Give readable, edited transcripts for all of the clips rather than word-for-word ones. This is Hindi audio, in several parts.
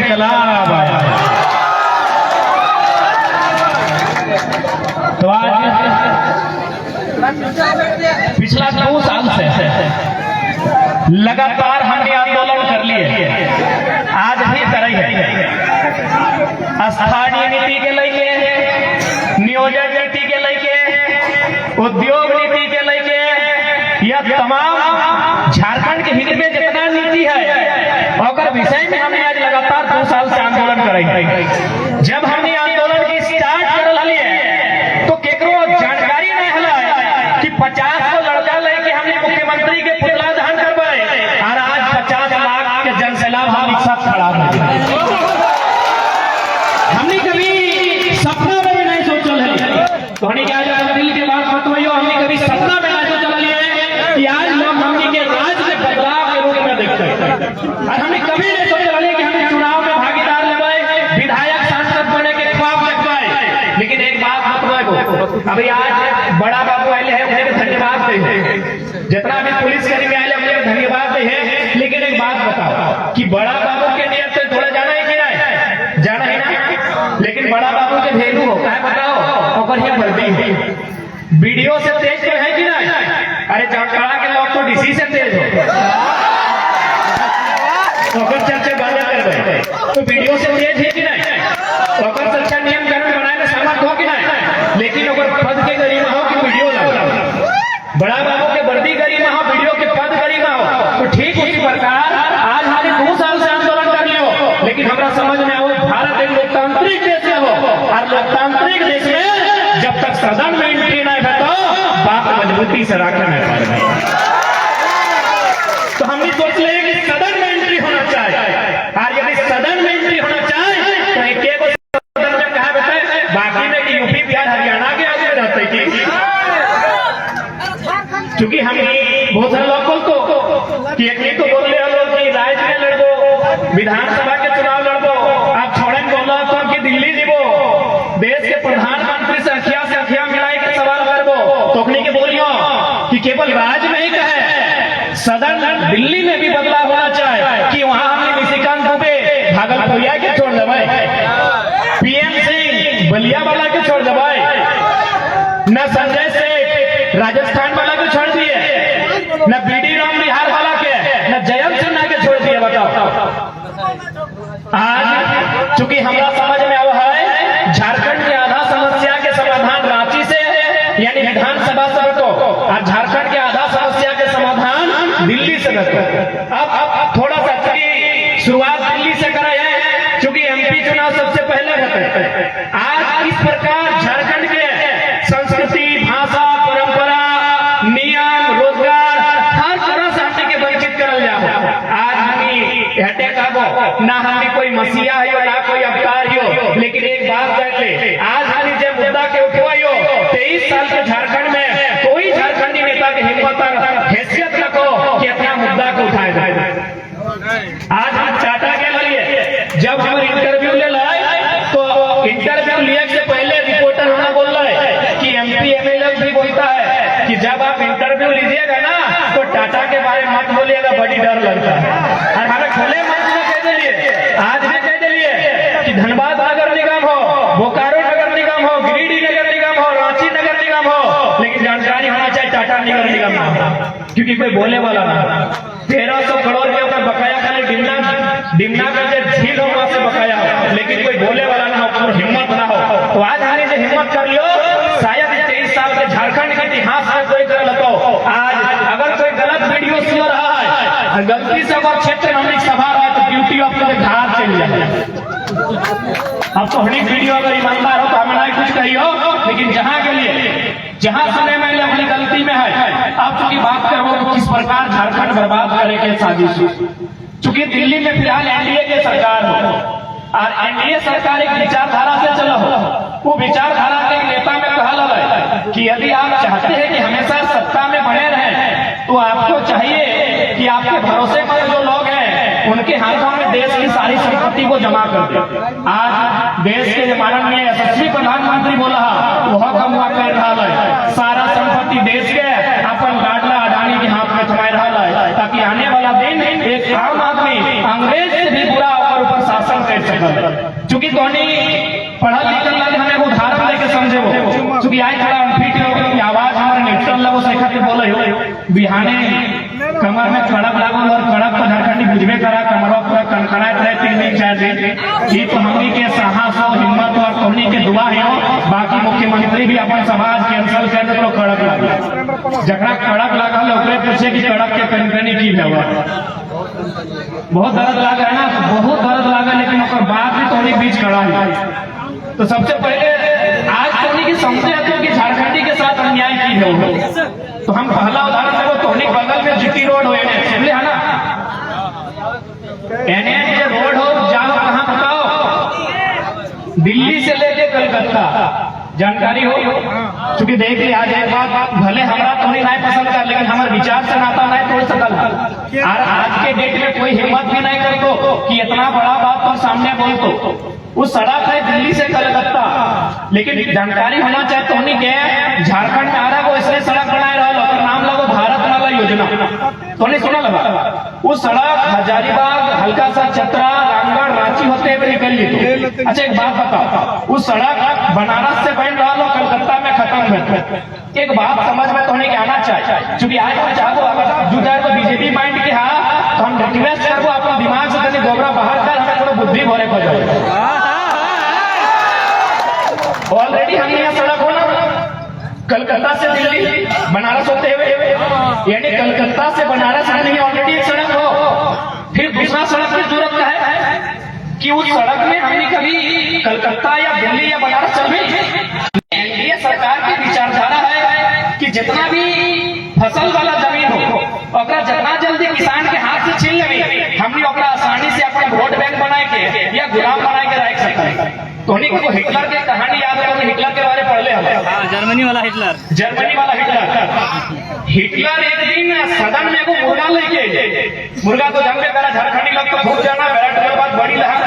इंकलाब आया। तो आज पिछला 2 साल से लगातार हमने आंदोलन कर लिए, आज भी कर रही है। स्थानीय नीति के लेके, नियोजन नीति के लेके, उद्योग नीति के लेके, यह तमाम झारखंड के हित में जितना नीति है और विषय में हमने आज लगातार 2 साल से आंदोलन कर रही है। जब हमने आंदोलन की स्टार्ट कर लिए तो केकरो जानकारी नहीं हला कि 50 को लड़का लेके हमने मुख्यमंत्री के पुतला दहन करवाए और आज 50 लाख के जनसैलाब हम एक साथ खड़ा हो। हमने कभी सपना में भी नहीं सोचल है, तो हमने क्या दिल की बात बताइयो, हमने कभी सपना में नहीं सोचल है कि आज लोग हमने के राज में बदलाव के रूप में देखते हैं। और हमने कभी नहीं सोचल है कि हम चुनाव में भागीदार लेवाए, विधायक सांसद बने के ख्वाब देखवाए। लेकिन एक बात बताओ, अभी आज बड़ा बाबू आए हैं, उन्हें धन्यवाद दे, जितना भी पुलिसकर्मी आए उन्हें धन्यवाद दे। लेकिन एक बात बताओ कि बड़ा बाबू के नियत से थोड़ा जाना है कि नहीं, जाना है ना, लेकिन बड़ा बाबू के भेलू हो क्या बताओ, और ये वर्दी वीडियो से तेज तो है कि नहीं? अरे जामताड़ा के लोग तो डीसी से तेज हो, चर्चा बाजा कर रहे, तो वीडियो से तेज है कि नहीं? और अच्छा नियम कानून बनाए में सहमत हो कि नहीं? लेकिन अगर पद के गरिमा हो कि वीडियो लगा, बड़ा बाबू के वर्दी गरिमा हो, वीडियो के पद गरिमा हो, तो ठीक उसी प्रकार आज हमारे 2 साल से आंदोलन कर लियो। लेकिन हमारा समझ में आओ, भारत एक लोकतांत्रिक देश है हो, और लोकतांत्रिक देश में जब तक सदन में एंट्री नहीं है तो बात मजबूती से रखना है। तो हमने सोच लिया कि सदन में एंट्री होना चाहिए, और यदि सदन में एंट्री होना चाहिए तो एक सदन में कहा बताए, बाकी में कि यूपी बिहार हरियाणा के आगे रहते कि क्योंकि हम बहुत सारे लोगों को कि एक तो बोल रहे लोग कि राज्य में लड़बो, विधानसभा के चुनाव लड़बो, आप छोड़े बोलो तो कि दिल्ली जीवो, देश के प्रधानमंत्री से अखिया मिलाई के सवाल करबो, तो के बोलियो कि केवल राज्य में ही कहे, सदन दिल्ली में भी बदलाव होना चाहिए कि वहां हमने निशिकांत दुबे भागलपुरिया के छोड़ देवे, पीएम सिंह बलिया वाला के छोड़ देवे, न संजय सेठ राजस्थान वाला के छोड़ दिए, न बीडी राम बिहार वाला के, न जयंत सिन्हा के छोड़ दिए। बताओ, आज चूंकि हमारा समझ में आया है झारखंड की आधा समस्या के समाधान रांची से यानी विधानसभा से रखो, और झारखंड के आधा समस्या के समाधान दिल्ली से रखो। अब थोड़ा सा शुरुआत दिल्ली से करा है, क्योंकि एमपी चुनाव सबसे पहले होते। आज इस प्रकार झारखंड के संस्कृति, भाषा, परंपरा, नियम, रोजगार हर तरह से हमने के वंचित करल जाओ। आज हमें अटैक आबो ना, हमें कोई मसीहा हो ना कोई अवतार हो, लेकिन एक बात जान ले, आज हमें जो मुद्दा के उठवाइयो 23 साल के झारखंड में कोई झारखंडी नेता की हिम्मत और हैसियत रखो कि अपना मुद्दा को उठाए जाए। आज हम टाटा के लिए जब हम इंटरव्यू ले लाए तो इंटरव्यू लिए से पहले रिपोर्टर होना बोल रहा है कि एमपी एमएलए भी बोलता है कि जब आप इंटरव्यू लीजिएगा ना तो टाटा के बारे में मत बोलिएगा, बड़ी डर लगता है। और हमें खुले मंच में कह दिए, आज भी कह दिए कि धनबाद नगर निगम हो, बोकारो नगर निगम हो, गिरिडीह नगर निगम हो, रांची नगर निगम हो, लेकिन जानकारी होना चाहिए टाटा नगर निगम ना, क्योंकि कोई बोले वाला ना। 1300 करोड़ के ऊपर बकाया खाली डिमना का जो झील हो वहां से बकाया हो, लेकिन कोई बोले वाला ना हो, हिम्मत ना हो। तो आज हमारी जो हिम्मत कर लियो, शायद 23 साल के झारखंड के इतिहास में कोई कर लेता हो। आज अगर कोई गलत वीडियो सुन रहा है, गलती से अगर क्षेत्र में हमने सभा रहा तो ड्यूटी ऑफ के धार चल जाए। अब तो हनी वीडियो अगर ईमानदार हो तो हमें नहीं कुछ कही हो, लेकिन जहां के लिए जहां सुने मैंने अपनी गलती में है। आप चूंकि बात करो कि किस प्रकार झारखंड बर्बाद करे के साजिश, चूंकि दिल्ली में फिलहाल एनडीए की सरकार हो और एनडीए सरकार एक विचारधारा से चलो हो, वो विचारधारा के नेता में कहा है कि यदि आप चाहते हैं कि हमेशा सत्ता में बने रहें तो आपको चाहिए कि आपके भरोसेमंद जो लोग हैं उनके हाथों में देश की सारी संपत्ति को जमा कर दे। आज देश के माननीय यशस्वी प्रधानमंत्री बोला वह कम हुआ कर रहा है, सारा संपत्ति देश के अपन लाडला अडानी के हाथ में थमा रहा है, ताकि आने वाला दिन एक आम आदमी अंग्रेज से भी बुरा ऊपर शासन कर कहनी पढ़ल लिखल लगे हमें उदाहरण लेके समझे वो चूंकि आज थोड़ा अनफिट हो कि आवाज हमारे नेचुरल लगो से खातिर बोले हो बिहाने कमर में कड़क लागल और कड़क को झारखंडी बुझबे करा कमरवा पूरा कनकनात रहे 3 दिन 4 दिन ये तो हमनी के साहस और हिम्मत और हमनी के दुआ है बाकी मुख्यमंत्री भी अपन समाज कैंसिल कर दे तो कड़क लागल जकरा कड़क लागल ओकरे पूछे कि कड़क के कनकनी की हुआ बहुत दर्द लगा है ना बहुत दर्द लगा लेकिन ओकर बाद भी तोनी बीच खड़ा है तो सबसे पहले आज तोनी की समझे तो कि झारखंडी के साथ अन्याय की है तो हम पहला उदाहरण देखो तोनी बगल में जीटी रोड हो समझे है ना एनएच जो रोड हो जाओ कहाँ बताओ दिल्ली से लेके कलकत्ता जानकारी हो क्योंकि देख लिया आज एक बात भले हमारा थोड़ी नहीं पसंद कर लेकिन हमारे विचार से नाता नहीं तोड़ सकल और आज के डेट में कोई हिम्मत भी नहीं कर दो कि इतना बड़ा बात और सामने बोल दो वो सड़क है दिल्ली से कलकत्ता लेकिन जानकारी होना चाहे तो नहीं क्या झारखंड में आ रहा वो इसलिए सड़क बनाए रहा नाम लगो भारत माला योजना तो नहीं सुना लगा वो सड़क हजारीबाग हल्का सा चतरा रामगढ़ रांची होते हुए निकल ली अच्छा एक बात बताओ उस सड़क बनारस से बन रहा लो कलकत्ता में खत्म हुए एक बात समझ में तो नहीं आना चाहिए क्योंकि आज हम चाहो अगर जो जाए तो बीजेपी माइंड के हाँ तो हम रिक्वेस्ट करो अपना दिमाग से कहीं गोबरा बाहर कर हमें थोड़ा बुद्धि भरे को जाए ऑलरेडी हमने यहाँ सड़क हो ना कलकत्ता से दिल्ली बनारस होते हुए यानी कलकत्ता से बनारस आने में ऑलरेडी एक सड़क हो फिर दूसरा सड़क की जरूरत है कि उस सड़क में हमने कभी कलकत्ता या दिल्ली या बनारस चल गई एनडीए सरकार की विचारधारा है कि जितना भी फसल वाला जमीन हो ओकरा जितना जल्दी किसान के हाथ से छीन लेंगे हमने ओकरा आसानी से अपना वोट बैंक बनाए के या गुलाम बनाए के रख सकते हैं तो को हिटलर की कहानी याद है हिटलर के बारे में पढ़ ले हम जर्मनी वाला हिटलर एक दिन सदन में को मुर्गा लेके मुर्गा तो जानते करा झारखंडी लोग तो खूब जाना बैठ के बाद बड़ी लहा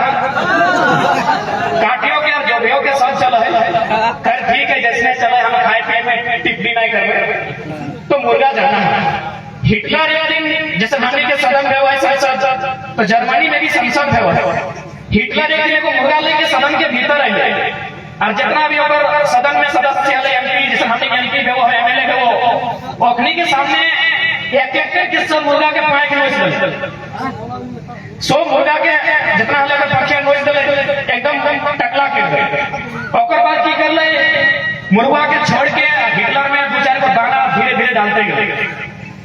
काटियों के और जोबियों के साथ चला है खैर ठीक है जैसे चले हम खाए पिए में टिप्पणी नहीं कर रहे तो मुर्गा जाना है हिटलर एक दिन जैसे हमने के सदन में हुआ साथ तो जर्मनी में भी संसद है हिटलर एक दिन को मुर्गा लेके सदन के भीतर आए और जितना भी अगर सदन में सदस्य है एमपी जैसे हमने एमपी है वो है एमएलए है वो अखनी के सामने एक एक सब मुर्गा के पाए के नोच सो मुर्गा के जितना हम लोग पक्षे नोच दे एकदम टकला के दे ओकर बाद की कर ले मुर्गा के छोड़ के हिटलर में दो चार को दाना धीरे धीरे डालते गए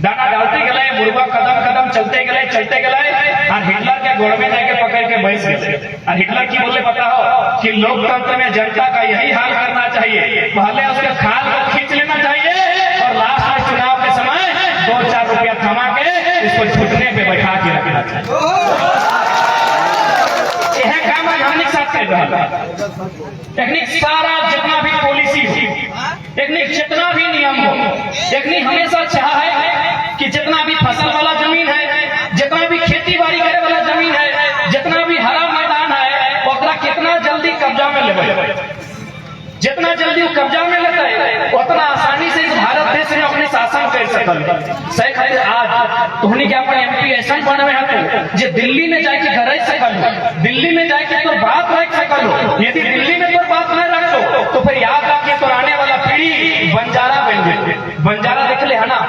दाना डालते गए मुर्गा कदम कदम चलते गए और हिटलर के गोड़ में जाके पकड़ के बैठ गए और हिटलर की बोले पता हो कि लोकतंत्र में जनता का यही हाल करना चाहिए पहले उसके खाल को खींच लेना चाहिए और लास्ट में चुनाव के समय 2-4 रुपया थमा के इसको घुटने पे बैठा के रखना चाहिए यह काम आज हमने साथ कर रहा टेक्निक सारा जितना भी पॉलिसी हो टेक्निक जितना भी नियम हो टेक्निक हमेशा चाहा है कि जितना भी फसल वाला जमीन है जितना भी खेती बाड़ी करे वाला जमीन है जितना भी हरा मैदान है ओकरा कितना जल्दी कब्जा में लेवे जितना जल्दी वो कब्जा में लेता है उतना आसानी से इस भारत देश में अपने शासन कर सकल शेख आज तुमने क्या अपन एमपी ऐसा बनवे है जो दिल्ली में जाके गरज सकल दिल्ली में जाके तो बात रख सकल यदि दिल्ली में तो बात नहीं रखो तो फिर याद रखिए तो आने वाला पीढ़ी बंजारा बन जाए बंजारा देख ले है ना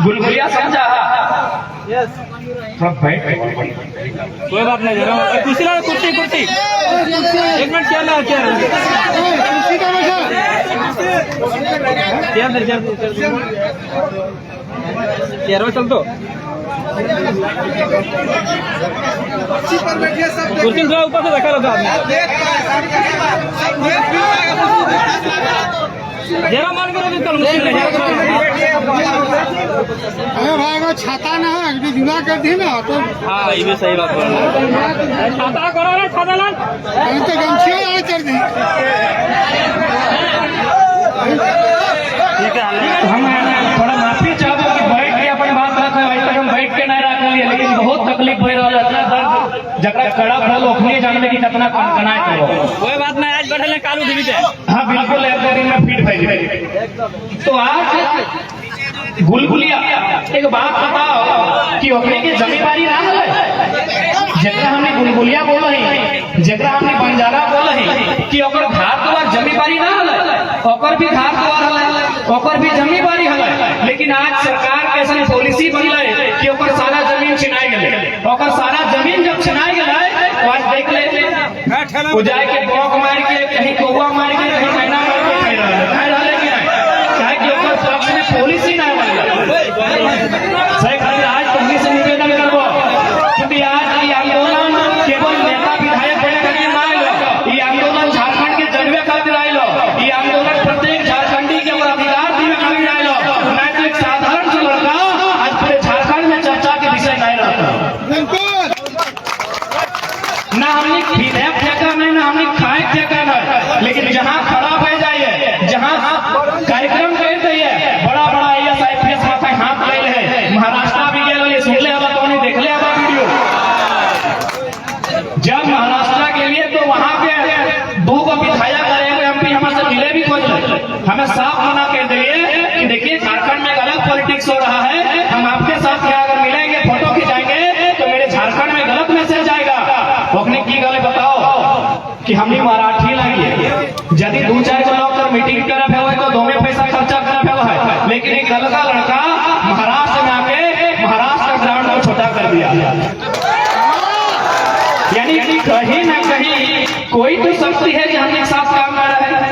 गुलगुलिया समझा सब बैठ कोई बात नहीं जरा कुर्सी एक मिनट क्या चल तो कुर्सी थोड़ा ऊपर से रखा रहता जरा मान करो तो अरे भाई छाता ना है जुला कर दी ना तो हाँ ये भी सही बात बोल छाता करो ना छाता ना तो गमछिया कर दी ठीक है हम थोड़ा माफी चाहते कि बैठ के अपन बात रखे आज तक हम बैठ के नहीं रख लिए लेकिन बहुत तकलीफ हो रहा है दर्द जकरा कड़ा फल ओखनी जानने की कितना कनाए करो कोई बात नहीं आज बैठे कालू टीवी पे हाँ बिल्कुल एक दो दिन में फिट भाई तो आज गुलगुलिया एक बात बताओ कि ओखनी की जमींदारी ना है जितना हमने गुलगुलिया बोलो ही जरा हमने बंजारा बोल है कि ओकर घर द्वार जमी बारी ना हल, ओकर भी घर द्वार हल, ओकर भी जमी बारी हल, लेकिन आज सरकार के ऐसा पॉलिसी बनल कि ओकर सारा जमीन छिनाई गए। ओकर सारा जमीन जब छिनाई गए तो आज देख ले वो जाए के बौक मार के कहीं कौआ मार के कहीं मैना मार के खाई रहा है कि नहीं, चाहे कि ओकर पक्ष में पॉलिसी ना बनल। सही खातिर आज तुमनी से निवेदन करबो, क्योंकि आज ये आंदोलन केवल नेता विधायक बने खातिर ना आइलो, ये आंदोलन झारखंड के जनवे खातिर आइलो, ये आंदोलन प्रत्येक झारखंडी के अधिकार दिवे खातिर आइलो, ना कि एक साधारण से लड़का आज पूरे झारखंड में चर्चा के विषय नहीं रहता। ना हमने विधेयक फेंका नहीं, ना हमने खाए फेंका नहीं, लेकिन जहाँ खड़ा हो जाइए, जहाँ कार्यक्रम कर दिए, बड़ा बड़ा IAS माथा हाथ ले है, महाराष्ट्र भी गए सुन ले तो नहीं देख ले वीडियो। जब महाराष्ट्र के लिए तो वहाँ पे 2 विधायक MP हमसे मिले भी खोज ले, हमें साफ मना कर दिए कि देखिए झारखंड में गलत पॉलिटिक्स हो रहा है, हम आपके साथ क्या अगर मिलेंगे फोटो खिंचाएंगे तो मेरे झारखंड में गलत मैसेज आएगा। आपने की गले बताओ कि हमने मराठी लगी यदि 2-4 लोग कर मीटिंग करब है तो 2 में पैसा खर्चा करब है, लेकिन एक लड़का महाराष्ट्र में आके महाराष्ट्र ग्राउंड को छोटा कर दिया। यानी कहीं ना कहीं कोई तो शक्ति है जो हमने साथ काम कर रहा है।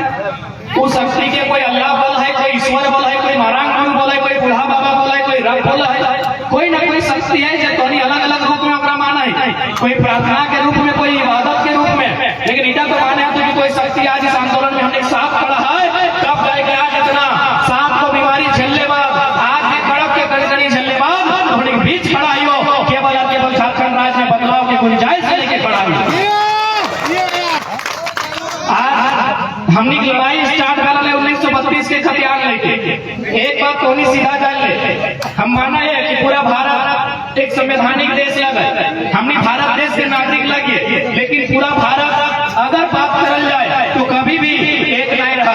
उस शक्ति के कोई अल्लाह बल है, कोई ईश्वर बल है, कोई नारायण बल है, कोई बूढ़ा बाबा बल है, कोई रब बल है, कोई ना कोई शक्ति है जो तोनी अलग अलग रूप में ओकरा माना है, कोई प्रार्थना के रूप में, कोई इबादत के रूप में, लेकिन इटा तो माने तो कि कोई शक्ति आज इस आंदोलन में हमने साथ खड़ा है। कब जाएगा आज इतना सांप को बीमारी झेलने बाद, आज भी कड़क के कड़कड़ी झेलने बाद हमने बीच खड़ा हो केवल झारखंड राज्य में बदलाव की गुंजाइश से लेके खड़ा है। आज हमने की लड़ाई स्टार्ट कर रहे 1932 के खतियान लेके। एक बात तो नहीं सीधा जान ले, हम माना है कि पूरा भारत एक संवैधानिक देश लगे, हमने भारत देश के नागरिक लगे, लेकिन पूरा भारत अगर बात करल जाए तो कभी भी एक नहीं रहा।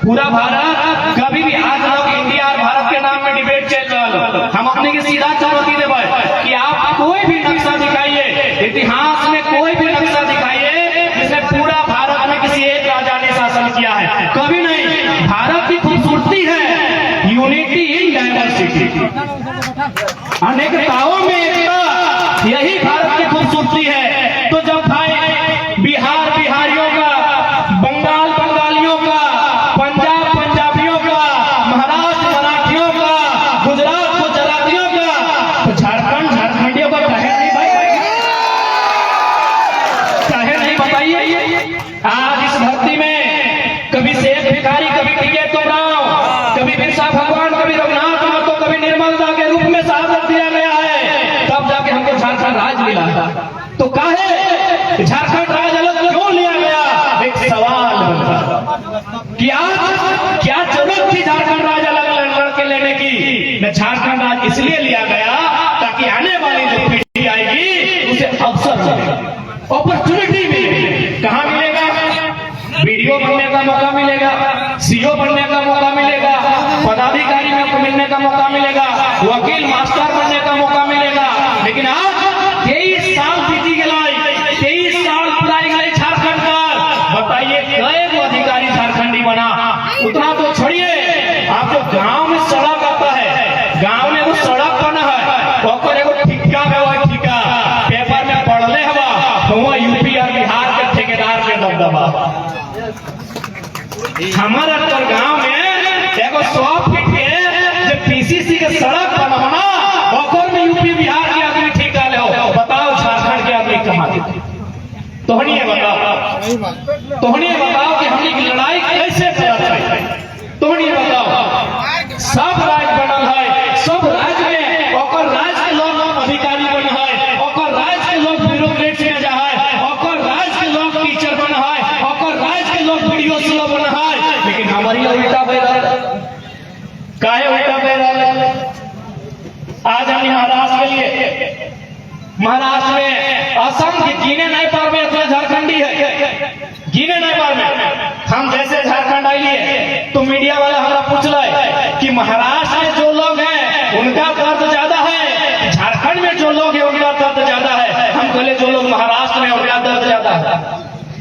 पूरा भारत कभी भी, आज लोग इंडिया और भारत के नाम में डिबेट चल रहा, हम अपने की सीधा चुनौती देवे कि आप कोई भी नक्शा दिखाइए, इतिहास में कोई भी नक्शा दिखाइए जिसमें पूरा भारत में किसी एक राजा ने शासन किया है, कभी नहीं। भारत की खूबसूरती है यूनिटी इन डायवर्सिटी, अनेकताओं में एकता, यही भारत की खूबसूरती है। तो जब भाई बिहार बिहारियों का, बंगाल बंगालियों का, पंजाब पंजाबियों का, महाराष्ट्र मराठियों का, गुजरात गुजरातियों का, तो झारखंड झारखंडियों का कहे नहीं भाई, कहे नहीं बताइए। आज इस धरती में कभी सेठ भिखारी, कभी टिकैत तो राव, कभी बिरसा भगवान, कभी रघुनाथ महतो, कभी निर्मलता के रूप में शहादत दिया गया है, तब जाके हमको झारखंड राज मिला। तो काहे झारखंड राज अलग क्यों लिया गया? एक सवाल बनता कि आज क्या जरूरत थी झारखंड राज अलग लड़के लेने की? न झारखंड राज इसलिए लिया गया ताकि आने वाली जो पीढ़ी आएगी उसे अवसर मिले, अपॉर्चुनिटी मिले। कहाँ मिलेगा? वीडियो बनने का मौका मिलेगा, CO बनने का मौका मिलेगा, पदाधिकारी में मिलने का मौका मिलेगा, वकील मास्टर बनने का मौका मिलेगा। लेकिन आज 23 साल बीती गई, 23 साल पुराई गई झारखंड का, बताइए कई अधिकारी झारखंडी बना? उतना तो छोड़िए, आप जो गांव में सड़क आता है, गांव में वो सड़क बना है, ओकर एगो ठिक्का में, वो ठिक्का पेपर में पढ़ले हवा, हुआ यूपी और बिहार के ठेकेदार के दबदबा। हमारा तो गांव में एगो 100 फीट के जो PCC के सड़क बनवाना, ओकर में यूपी बिहार के आदमी ठेका ले हो। बताओ झारखंड के आदमी कहाँ थे? तोहनी बताओ कि हमने की लड़ाई कैसे चलत है? तोहनी बताओ। सब राज्य बनल है, सब राज्य में ओकर राज्य के लोग अधिकारी बन है, ओकर राज्य के लोग ब्यूरोक्रेट में जा है, ओकर राज्य के लोग टीचर बन है, ओकर राज्य के लोग वीडियो स्लो बन है। लेकिन हमारी उल्टा बह रहा है। काहे उल्टा बह रहा है? आज हम महाराष्ट्र के लिए, महाराष्ट्र में असंख्य गिने नहीं पावे इतना झारखंडी है, गिने नहीं पावे। हम जैसे झारखंड आइए तो मीडिया वाला हमारा पूछ रहा कि महाराष्ट्र में जो लोग हैं उनका दर्द ज्यादा है, झारखंड में जो लोग हैं उनका दर्द ज्यादा है। हम बोले जो लोग महाराष्ट्र में उनका दर्द ज्यादा है,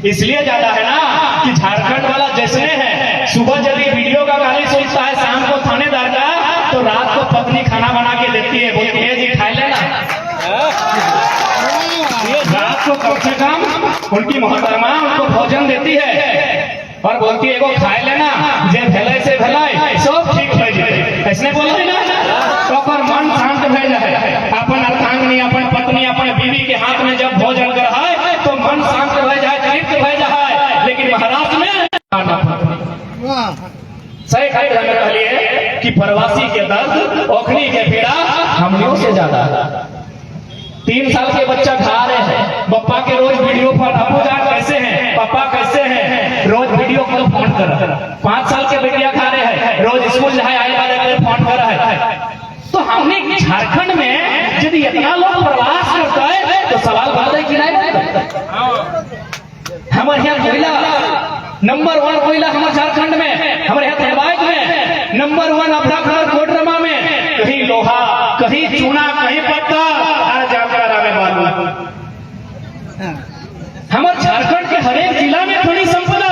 इसलिए ज्यादा है ना कि झारखंड वाला जैसे है, सुबह यदि वीडियो का गाली सुनता है शाम को थानेदार का, तो रात को पत्नी खाना बना के देती है, बोलती है जी खाए लेना। रात को कम से कम उनकी मोहतरमा उनको भोजन देती है और बोलती है एगो खाए लेना, जे भले से भलाई सब ठीक हो जाए, ऐसने बोलते ना, तो ओकर मन शांत भय जाए। अपन अर्धांगिनी, अपन पत्नी, अपन बीवी के हाथ में जब भोजन कराए तो मन शांत भय जाए, तृप्त भय जाए। लेकिन महाराष्ट्र में सही खातिर हमें कहलिए कि प्रवासी के दर्द, ओखनी के पीड़ा हमनियों से ज्यादा है। 3 साल के बच्चा खा रहे हैं, पप्पा के रोज वीडियो कॉल, अबू जान कैसे हैं, पापा कैसे हैं, रोज वीडियो कॉल फोन कर रहा है। 5 साल के बेटिया खा रहे हैं, रोज स्कूल जाए आए वाले फोन कर रहा है। तो हमने झारखंड में यदि इतना लोग प्रवास करता है तो सवाल बनता है कि नहीं, हमारे यहाँ कोयला नंबर 1 कोयला हमारे झारखंड में, हमारे यहाँ धनबाद में नंबर 1, अपराखंड कोडरमा में कहीं लोहा, कहीं चूना, कहीं पत्थर, हमारे झारखंड के हर एक जिला में खनिज संपदा,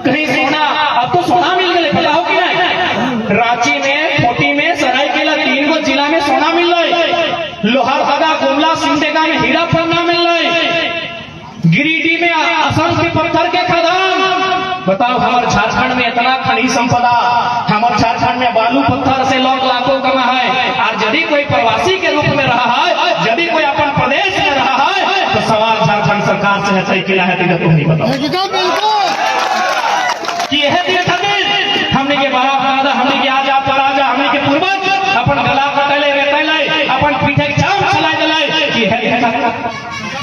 कहीं सोना, अब तो सोना मिल गए, पता हो कि नहीं, रांची में, कोटी में, सरायकेला 3 गो जिला में सोना मिल रहा है, लोहरदगा, गुमला, सिमडेगा में हीरा पन्ना मिल रहा है, गिरिडीह में असम के पत्थर के खदान। बताओ हमारे झारखंड में इतना खनिज संपदा, हमारे झारखंड में बालू पत्थर से लोग लाखों कमा है। और यदि कोई प्रवासी के रूप में रहा है, यदि कोई अपन प्रदेश में रहा है, तो सवाल झारखंड सरकार से है, सही किया है तुम नहीं बताओ कि यह दिन खातिर हमने के बाप दादा, हमने के आजा पराजा, हमने के पूर्वज अपन गला कटले रेतले, अपन पीठे चाम चलाए जलाए कि है।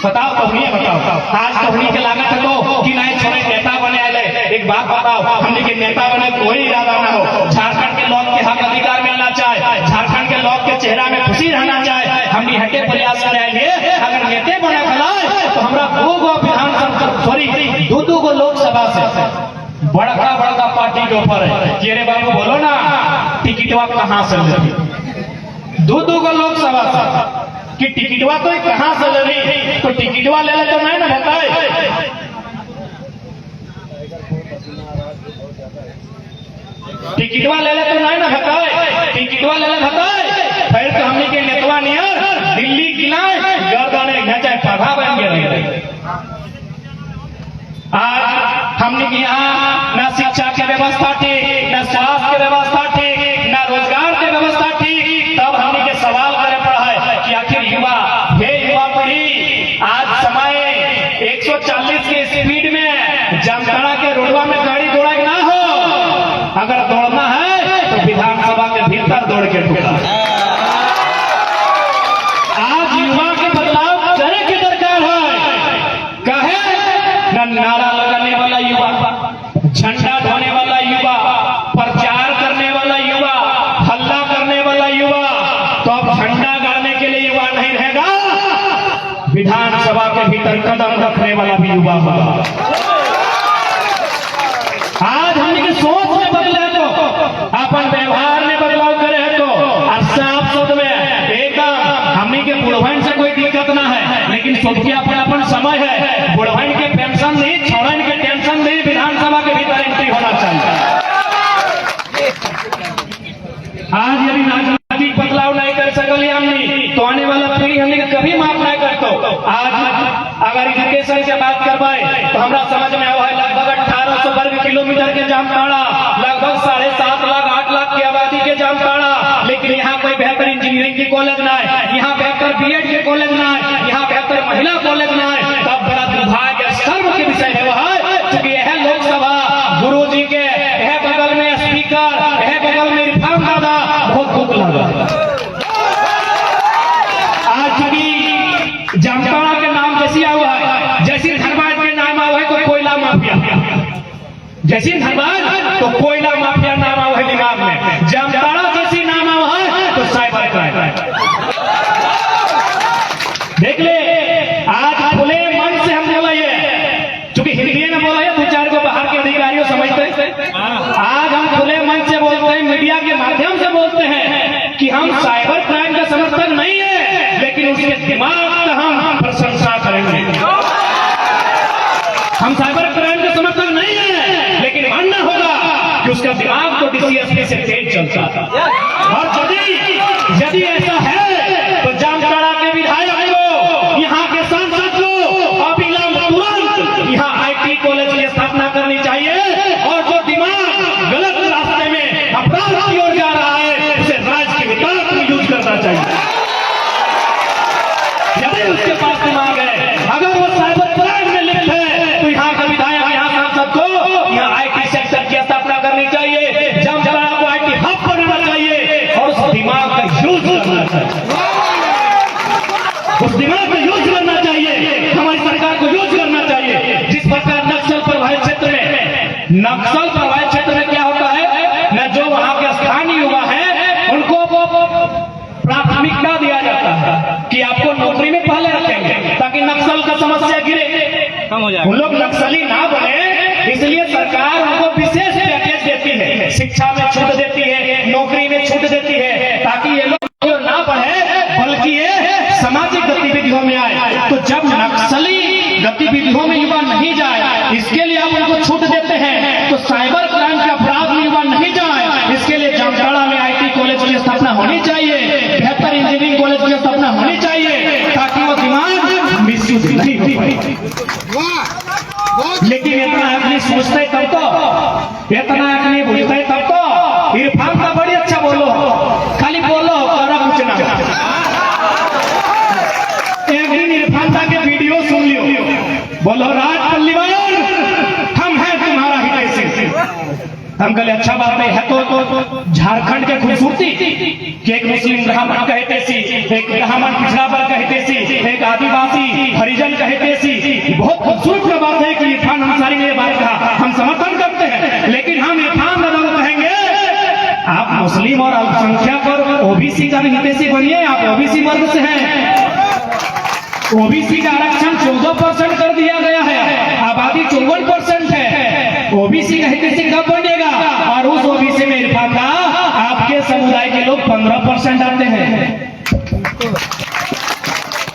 बताओ कहनी, बताओ आज कहनी के लागत है तो कि नहीं छोड़े नेता बने आए। एक बात बताओ, हमने के नेता बने कोई इरादा ना हो, झारखंड के लोग के हक अधिकार मिलना चाहे, झारखंड के लोग के चेहरा में खुशी रहना चाहे, हमने हटे प्रयास करेंगे। अगर नेता बने खलाए तो हमारा 2 गो विधानसभा, सॉरी 2 गो लोकसभा से बड़का बड़का पार्टी के ऊपर है कि अरे बाबू बोलो ना टिकटवा कहाँ से लेती, 2 गो लोकसभा से कि टिकटवा तो कहाँ से लेनी, तो टिकटवा ले ले तो नहीं ना बताए, टिकटवा ले ले तो नहीं ना बताए, टिकटवा ले ले बताए, फिर तो हमने के नेतवा नियर दिल्ली किलाए गर्दने घचे पढ़ा बन गए। आज हमने के यहाँ न शिक्षा की व्यवस्था ठीक, न स्वास्थ्य की व्यवस्था ठीक, न रोजगार की व्यवस्था ठीक, तब हमने के सवाल करे पड़ा है कि आखिर युवा, हे युवा पीढ़ी, आज समय 140 की स्पीड में जामताड़ा के रोडवा में गाड़ी दौड़ा ना हो, अगर दौड़ना है तो विधानसभा के भीतर दौड़ के टूटा। आज युवा के बदलाव करे की दरकार है, कहे न नारा लगाने वाला युवा, झंडा ढोने वाला युवा, प्रचार करने वाला युवा, हल्ला करने वाला युवा, तो अब झंडा गाड़ने के लिए युवा नहीं रहेगा, विधानसभा के भीतर कदम रखने वाला भी युवा होगा। आज हमने सोच में बदले तो, अपन व्यवहार में बदलाव करे तो, साफ शब्द में एकदम हमने के बुढ़वन से कोई दिक्कत ना है, लेकिन सबके अपन समय है, बुढ़वन के पेंशन नहीं, छोड़न के टेंशन नहीं, विधानसभा के भीतर एंट्री होना चाहिए। आज यदि राजनीतिक बदलाव नहीं कर सकल हमने, तो आने वाला पीढ़ी हमने कभी माफ नहीं करतो। आज अगर एजुकेशन के बात करवाए तो हमारा समझ में आवा है लगभग 1800 वर्ग किलोमीटर के जामताड़ा, लगभग 7.5 लाख 8 लाख की आबादी के जामताड़ा, लेकिन यहाँ कोई बेहतर इंजीनियरिंग की कॉलेज ना है, यहाँ बेहतर बीएड के कॉलेज ना है, यहाँ बेहतर महिला कॉलेज ना है। तब बड़ा दुर्भाग्य सर्व के विषय है वह, क्योंकि यह लोकसभा गुरु जी के यह बगल में स्पीकर, यह बगल में इरफान दादा, बहुत दुख लगा। आज चूंकि जामताड़ा के नाम जैसी हुआ है, जैसी धनबाद के नाम हुआ है तो कोयला माफिया, जैसी धनबाद तो कोयला माफिया नाम हुआ है दिमाग में, जामताड़ा जैसी नाम हुआ है तो साइबर क्राइम। देख ले, आज खुले मन से हम बोला ये, चूंकि हिंदी में बोला है, 2-4 को बाहर के अधिकारियों समझते हैं, आज हम खुले मन से बोलते हैं, मीडिया के माध्यम से बोलते हैं कि हम साइबर क्राइम का समर्थक नहीं है, लेकिन उसके दिमाग का हम प्रशंसा करेंगे। हम साइबर क्राइम के समर्थक नहीं है, लेकिन मानना होगा कि उसका दिमाग तो डीसीएसपी से तेज चलता था। और यदि ऐसा है तो जामताड़ा के विधायक को, यहाँ के सांसद को अविलंब तुरंत यहाँ आईटी कॉलेज की स्थापना करनी चाहिए, और जो दिमाग गलत रास्ते में अपराध की ओर जा रहा है उसे राज्य के विकास में यूज करना चाहिए। यदि उसके पास दिमाग है, अगर वो साइबर क्राइम में लिप्त है, तो यहाँ के विधायक, यहाँ सांसद को यहाँ आईटी सेक्टर की स्थापना करनी चाहिए, जामताड़ा को आईटी हब बनाना चाहिए, और उस दिमाग का यूज करना चाहिए, उस दिमाग को यूज करना चाहिए, हमारी सरकार को यूज करना चाहिए। जिस प्रकार नक्सल प्रभावित क्षेत्र में क्या होता है न, जो वहां के स्थानीय युवा है उनको प्राथमिकता दिया जाता है कि आपको नौकरी में पहले रखेंगे ताकि नक्सल का समस्या गिरे, कम हो जाए, उन लोग नक्सली ना बने। इसलिए सरकार उनको विशेष पैकेज देती है, शिक्षा में छूट देती है, नौकरी में छूट देती है, ताकि ये लोग ना बढ़े बल्कि ये सामाजिक गतिविधियों में आए। तो जब नक्सली गतिविधियों में युवा नहीं जाए, इसके लिए आप उनको छूट देते हैं, तो साइबर क्राइम के अपराध में युवा नहीं जाए, इसके लिए जामताड़ा में आईटी कॉलेज की स्थापना होनी चाहिए, बेहतर इंजीनियरिंग कॉलेज की स्थापना होनी चाहिए, ताकि वो दिमाग मिसयूज नहीं हो। लेकिन इतना आदमी सोचते तब तो, इतना आदमी बुझते तब तो। इरफान का बड़ी अच्छा बोलो, खाली बोलो और कुछ ना। एक दिन इरफान का के वीडियो सुन लियो, बोलो राज पल्लीवाल हम हैं तुम्हारा हितैषी। हम कहले अच्छा बात है तो झारखंड के खूबसूरती कि एक मुस्लिम ब्राह्मण कहते सी, एक ब्राह्मण पिछड़ा वर्ग कहते सी, एक आदिवासी हरिजन कहते सी। बहुत खूबसूरत बात है कि इरफान अंसारी ने ये बात कहा, हम समर्थन करते हैं, लेकिन हम इरफान बदल कहेंगे आप मुस्लिम और अल्पसंख्यक और ओबीसी का भी हितैषी बनिए। आप ओबीसी वर्ग से हैं, ओबीसी का आरक्षण 14% कर दिया गया है, आबादी 54% है, ओबीसी का हितैषी कब बनेगा? और उस ओबीसी में इरफान का आपके समुदाय के लोग 15% आते हैं।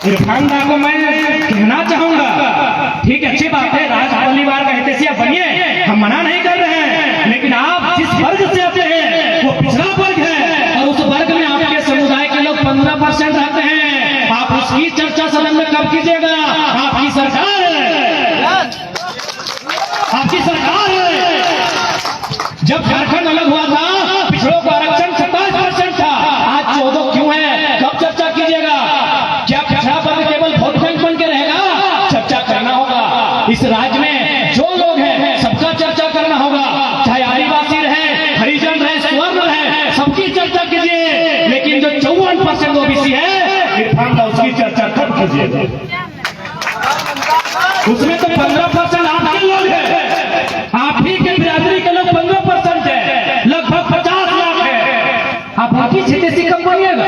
इरफान को मैं कहना चाहूंगा, ठीक है अच्छी बात है, राज परिवार का हितैषी आप बनिए, हम मना नहीं कर रहे हैं, लेकिन आप जिस वर्ग से आते हैं वो पिछड़ा वर्ग है, और उस वर्ग में आपके समुदाय के लोग 15% आते हैं। आप उसकी चर्चा सदन में कब कीजिएगा? आपकी सरकार है, आपकी सरकार है। जब झारखंड अलग हुआ था, पिछड़ों को आरक्षण 27% था, आज 14 क्यों है? कब चर्चा कीजिएगा? क्या पिछड़ा वर्ग केवल वोट बैंक बन के रहेगा? चर्चा करना होगा। इस राज्य में जो लोग हैं सबका चर्चा करना होगा, चाहे आदिवासी रहे, हरिजन रहे, स्वर्ण रहे, सबकी चर्चा कीजिए। लेकिन जो 54% ओबीसी है, इरफान का उसकी चर्चा कब कीजिए? उसमें तो 15% आपके लोग हैं, आप ही के बिरादरी के लोग 15% है, लगभग 50 लाख है। आप उनकी हितैषी कब बनिएगा?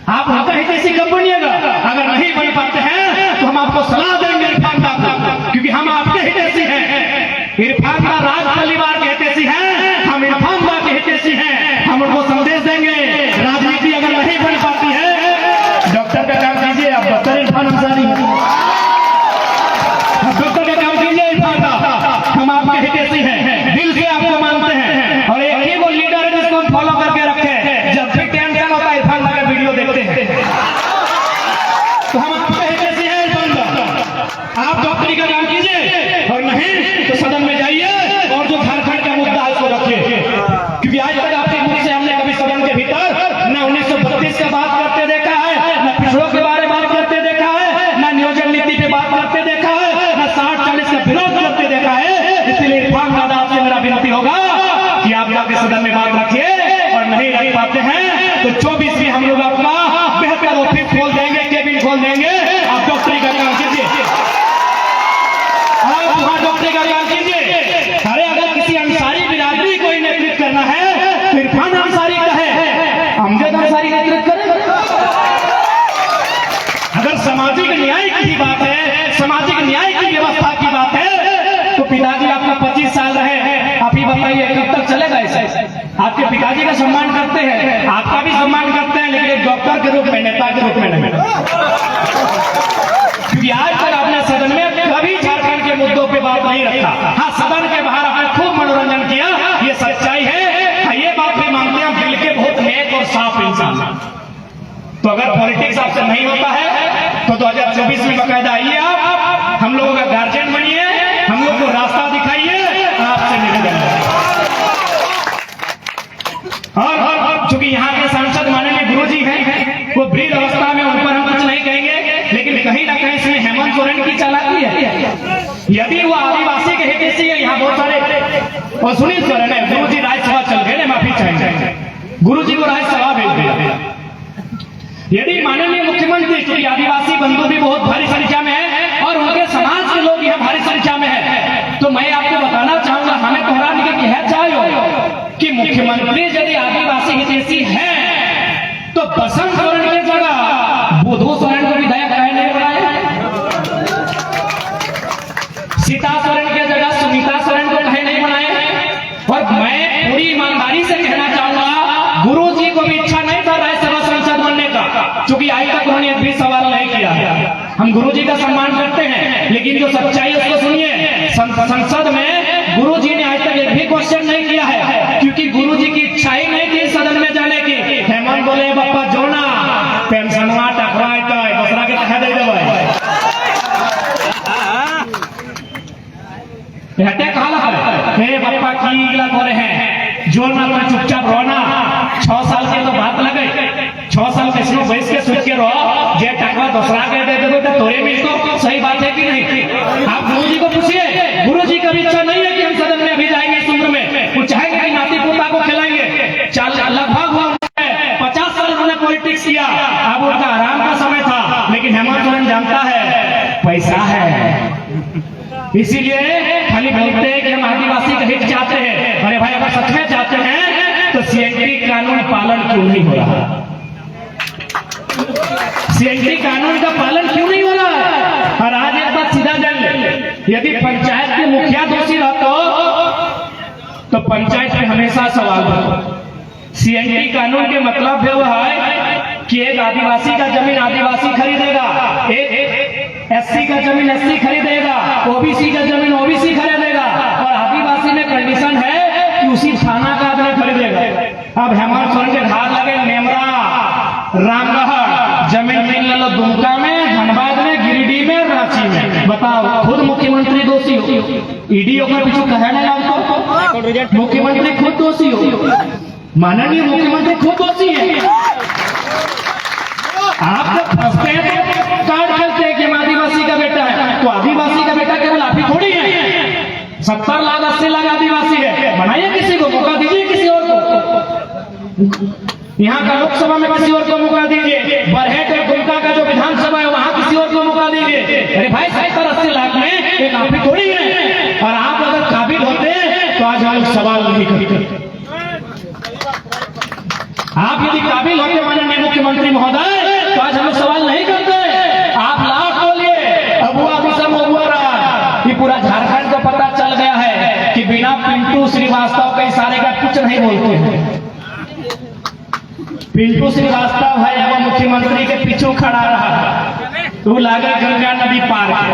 आप उनका हितैषी कब बनिएगा? अगर नहीं बन पाते हैं तो हम आपको सलाह देंगे इरफान का, क्योंकि हम आपके हितैषी हैं। इरफान का राज परिवार के हितैषी हैं, हम इरफान का के हितैषी हैं। हम उनको संदेश देंगे, राजनीति अगर नहीं बन पाती है, डॉक्टर का काम कीजिए, आप डॉक्टर इरफान अंसारी डॉक्टर का काम कीजिए इरफान का, हम आपके हितैषी हैं, दिल से आपको मानते हैं, और एक ही वो लीडर है जिसको हम फॉलो करके रखे हैं। जब भी टेंशन होता है इरफान का वीडियो देखते हैं, तो हम आपके हितैषी हैं इरफान का। आप डॉक्टरी का काम कीजिए, और नहीं तो सदन में जाइए और जो झारखंड का मुद्दा है उसको रखिए, क्योंकि आज तक आपके मुख से हमने कभी सदन के भीतर न 1932 का बात करते देखा है, न पिछड़ों के बारे में बात करते देखा है, न नियोजन नीति पे बात करते देखा है, न 60-40 का विरोध करते देखा है। इसलिए इरफान दादा आपसे मेरा विनती होगा कि आप जाके सदन में बात रखिए, और नहीं रख पाते हैं तो 24 में हम लोग अपना बेहतर ऑफिस खोल देंगे, केबिन खोल देंगे। आप डॉक्टरी का काम कीजिए, आप वहां डॉक्टरी का काम कीजिए। अरे अगर किसी अंसारी बिरादरी को नेतृत्व करना है तो इरफान अंसारी का है, अमजद अंसारी नेतृत्व करें। अगर सामाजिक न्याय की बात है, सामाजिक न्याय की व्यवस्था की बात है, तो पिताजी आपका 25 साल रहे, आप ही बताइए कब तक चलेगा ऐसे? आपके पिताजी का सम्मान करते हैं, आपका भी सम्मान करते हैं, लेकिन एक डॉक्टर के रूप में, नेता के रूप में नहीं। क्योंकि आज तक आपने सदन में कभी पॉलिटिक्स आपसे नहीं होता है तो 2024 में बकायदा आइए, आप हम लोगों का गार्जियन बनिए, हम लोग को रास्ता दिखाइए, आपसे निवेदन है। और चूंकि यहाँ के सांसद माननीय गुरुजी हैं, वो वृद्ध अवस्था में, उन पर हम कुछ नहीं कहेंगे, लेकिन कहीं ना कहीं इसमें हेमंत सोरेन की चालाकी है। यदि वो आदिवासी के हितैषी है, यहाँ बहुत सारे, और सुनील सोरेन है, गुरुजी राज्यसभा चल गए, माफी चाहिए, गुरुजी को राज्यसभा भेज दिया। यदि माननीय मुख्यमंत्री, क्योंकि आदिवासी बंधु भी बहुत भारी संख्या में है और उनके समाज के लोग यहाँ भारी संख्या में है, तो मैं आपको बताना चाहूंगा, हमें तोहरा के कह चाहो कि मुख्यमंत्री यदि आदिवासी हितैषी है तो बसंत सोरेन की जगह बुधू सोरेन को विधायक नहीं बनाए, सीता सोरेन की जगह सुनीता सोरेन को कहे नहीं बनाए। और मैं पूरी ईमानदारी से कहना चाहूंगा, गुरुजी को भी इच्छा नहीं था राज्यसभा सांसद बनने का, क्योंकि आज तक उन्होंने एक भी सवाल नहीं किया है। हम गुरुजी का सम्मान करते हैं, लेकिन जो सच्चाई उसको सुनिए, संसद में गुरुजी ने आज तक एक भी क्वेश्चन नहीं किया है, क्योंकि गुरुजी की इच्छा ही नहीं थी सदन में जाने की। हेमंत बोले बप्पा जोना पेंशनवा टकराए दूसरा के कहा दे देवे हटे कहा हे बप्पा की इगला करे हैं जोर ना कर, चुपचाप रोना। 6 साल के तो बात लगे, 6 साल के इसमें बैठ के सोच के रहो, जे टकवा दूसरा के दे देवे तो तोरे में तो सही बात है कि नहीं? आप गुरुजी को पूछिए, गुरुजी की भी इच्छा नहीं है कि हम सदन में अभी जाएंगे इस उम्र में, वो चाहेंगे कि नाती पोता को खिलाएंगे। लगभग 50 साल उन्होंने पॉलिटिक्स किया, अब उनका आराम का समय था, लेकिन हेमंत सोरेन जानता है पैसा है, इसीलिए खाली बोलते हैं कि हम आदिवासी का हित चाहते हैं। अरे भाई, अगर सच में चाहते हैं तो सीएनटी कानून पालन क्यों नहीं हो रहा? सीएनटी कानून का पालन क्यों नहीं हो रहा? और आज एक बात सीधा जान ले, यदि पंचायत के मुखिया दोषी रहते तो पंचायत पे हमेशा सवाल होता। सीएनटी कानून के मतलब है कि एक आदिवासी का जमीन आदिवासी खरीदेगा, एक एससी का जमीन एससी खरीदेगा, ओबीसी का जमीन ओबीसी खरीदेगा, और आदिवासी में कंडीशन है कि उसी थाना का आदमी खरीदेगा। अब हेमंत सोरेन के धार लगे नेमरा, रामगढ़, जमीन मिल लो दुमका में, धनबाद में, गिरिडीह में, रांची में। बताओ, खुद मुख्यमंत्री दोषी हो, ईडी होकर पीछू कहे नहीं आपको, मुख्यमंत्री खुद दोषी हो, माननीय मुख्यमंत्री खुद दोषी है। आप जब फंसते हैं तो कार्ड खेलते हैं कि हम आदिवासी का बेटा है, तो आदिवासी का बेटा केवल आप ही थोड़ी है। 70 लाख 80 लाख आदिवासी है, बनाइए किसी को, मौका दीजिए किसी और को। यहाँ का लोकसभा में किसी और को मौका दीजिए, बरहेट और दुमका का जो विधानसभा है वहां किसी और को मौका दीजिए। अरे भाई, 70-80 लाख में एक आप ही थोड़ी है, और आप अगर काबिल होते तो आज हम सवाल नहीं करते। आप यदि काबिल होते माननीय मुख्यमंत्री महोदय तो आज हम सवाल नहीं करते। आप लाख बोलिए, अबुआ विषम अबुआ राज, ये पूरा झारखंड को पता चल गया है कि बिना पिंटू श्रीवास्तव के इशारे का कुछ नहीं बोलते हैं। पिंटू श्रीवास्तव है वो मुख्यमंत्री के पीछे खड़ा रहा, तो लागे गंगा नदी पार के,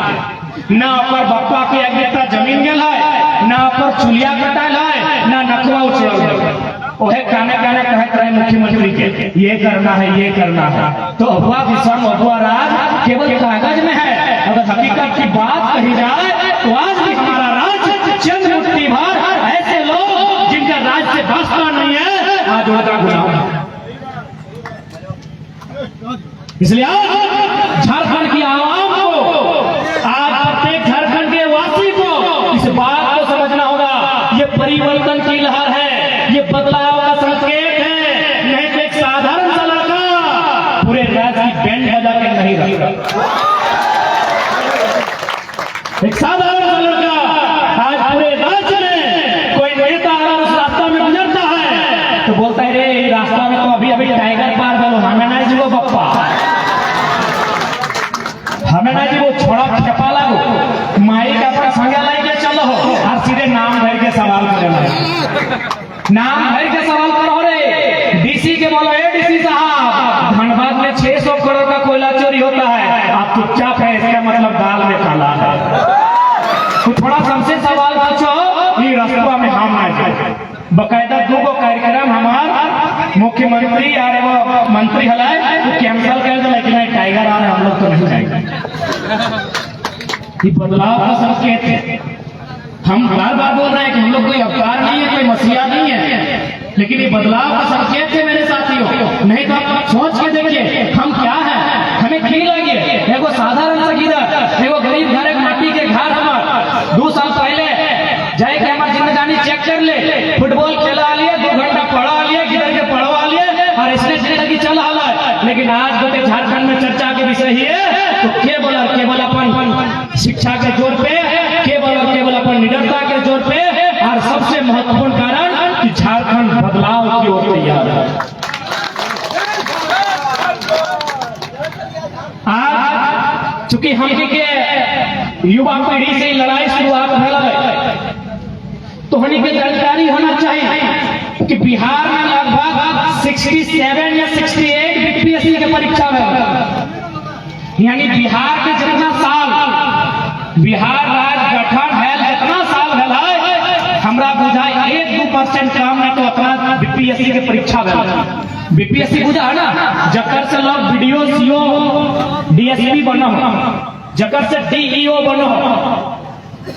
न ओकर बप्पा के अगेता जमीन गेल है, न ओकर चुलिया कटाल है, न नकवा उछल, ओहे काने काने कहत रहे मुख्यमंत्री के ये करना है, ये करना है। तो अफवाह विषम अफवाह राज केवल कागज में है, अगर हकीकत की बात कही जाए तो आज भी हमारा राज्य चंद मुट्ठी भर ऐसे लोग जिनका राज्य से वास्ता नहीं है, आज उनका गुलाम। इसलिए आज झारखंड की आवाम को, आज प्रत्येक झारखंड के वासी को इस बात को समझना होगा, ये परिवर्तन की लहर है, ये बदलाव का संकेत है, नहीं तो एक साधारण सा लड़का पूरे राज्य की बैंड बजा के नहीं रखता। एक साधारण सा लड़का आज पूरे राज्य में कोई नेता अगर उस रास्ता में गुजरता है तो बोलता है रे रास्ता में तो अभी अभी टाइगर पार करो, हमें ना जी वो बप्पा, हमें ना जी वो छोड़ा छपा लागो, माई का अपना संज्ञा लेके चलो और सीधे नाम धर के सवाल करें, नाम भर के सवाल करो रे। डीसी के बोलो, ए डीसी साहब, धनबाद में 600 करोड़ का कोयला चोरी होता है, आप चुपचाप है, इसका मतलब दाल में काला है। तो थोड़ा सबसे सवाल पूछो, ये रास्ता में हम आए, बकायदा 2 कार्यक्रम हमारा मुख्यमंत्री आ रहे वो मंत्री हलाए तो कैंसिल कर दे, लेकिन टाइगर आ रहे हम लोग तो नहीं जाएंगे। ये बदलाव का संकेत है। हम बार बार बोल रहे हैं कि हम लोग कोई अवतार नहीं है, कोई मसीहा नहीं है, लेकिन ये बदलाव का संकेत है मेरे साथियों। नहीं तो आप सोच के देखिए हम क्या है, हमें की लगी एगो साधारण सा गिरा, एगो गरीब घर एक माटी के घर हमार 2 साल पहले जाए के हमारे जिंदगानी चेक कर ले, फुटबॉल खेला लिए, 2 घंटा पढ़ा लिए, गिर के पढ़वा लिए और इसने जिंदगी चल रहा है। लेकिन आज गोटे झारखंड में चर्चा के विषय ही है तो केवल अपन शिक्षा के जोर पे, केवल अपन निडरता के जोर पे, और सबसे महत्वपूर्ण कारण कि झारखंड बदलाव की ओर तैयार है। आज चूंकि हम के युवा पीढ़ी से लड़ाई शुरुआत भेल तो हमें के जानकारी होना चाहिए कि बिहार में लगभग 67 या 68 बीपीएससी के परीक्षा में, यानी बिहार के जितना साल बिहार राज्य गठन है, जितना साल है हमरा बुझाए 1-2% काम में तो उतना बीपीएससी के परीक्षा में। बीपीएससी बुझा है ना, जकर से लोग वीडियो सीओ डीएसपी बनो, जकर से डीईओ बनो,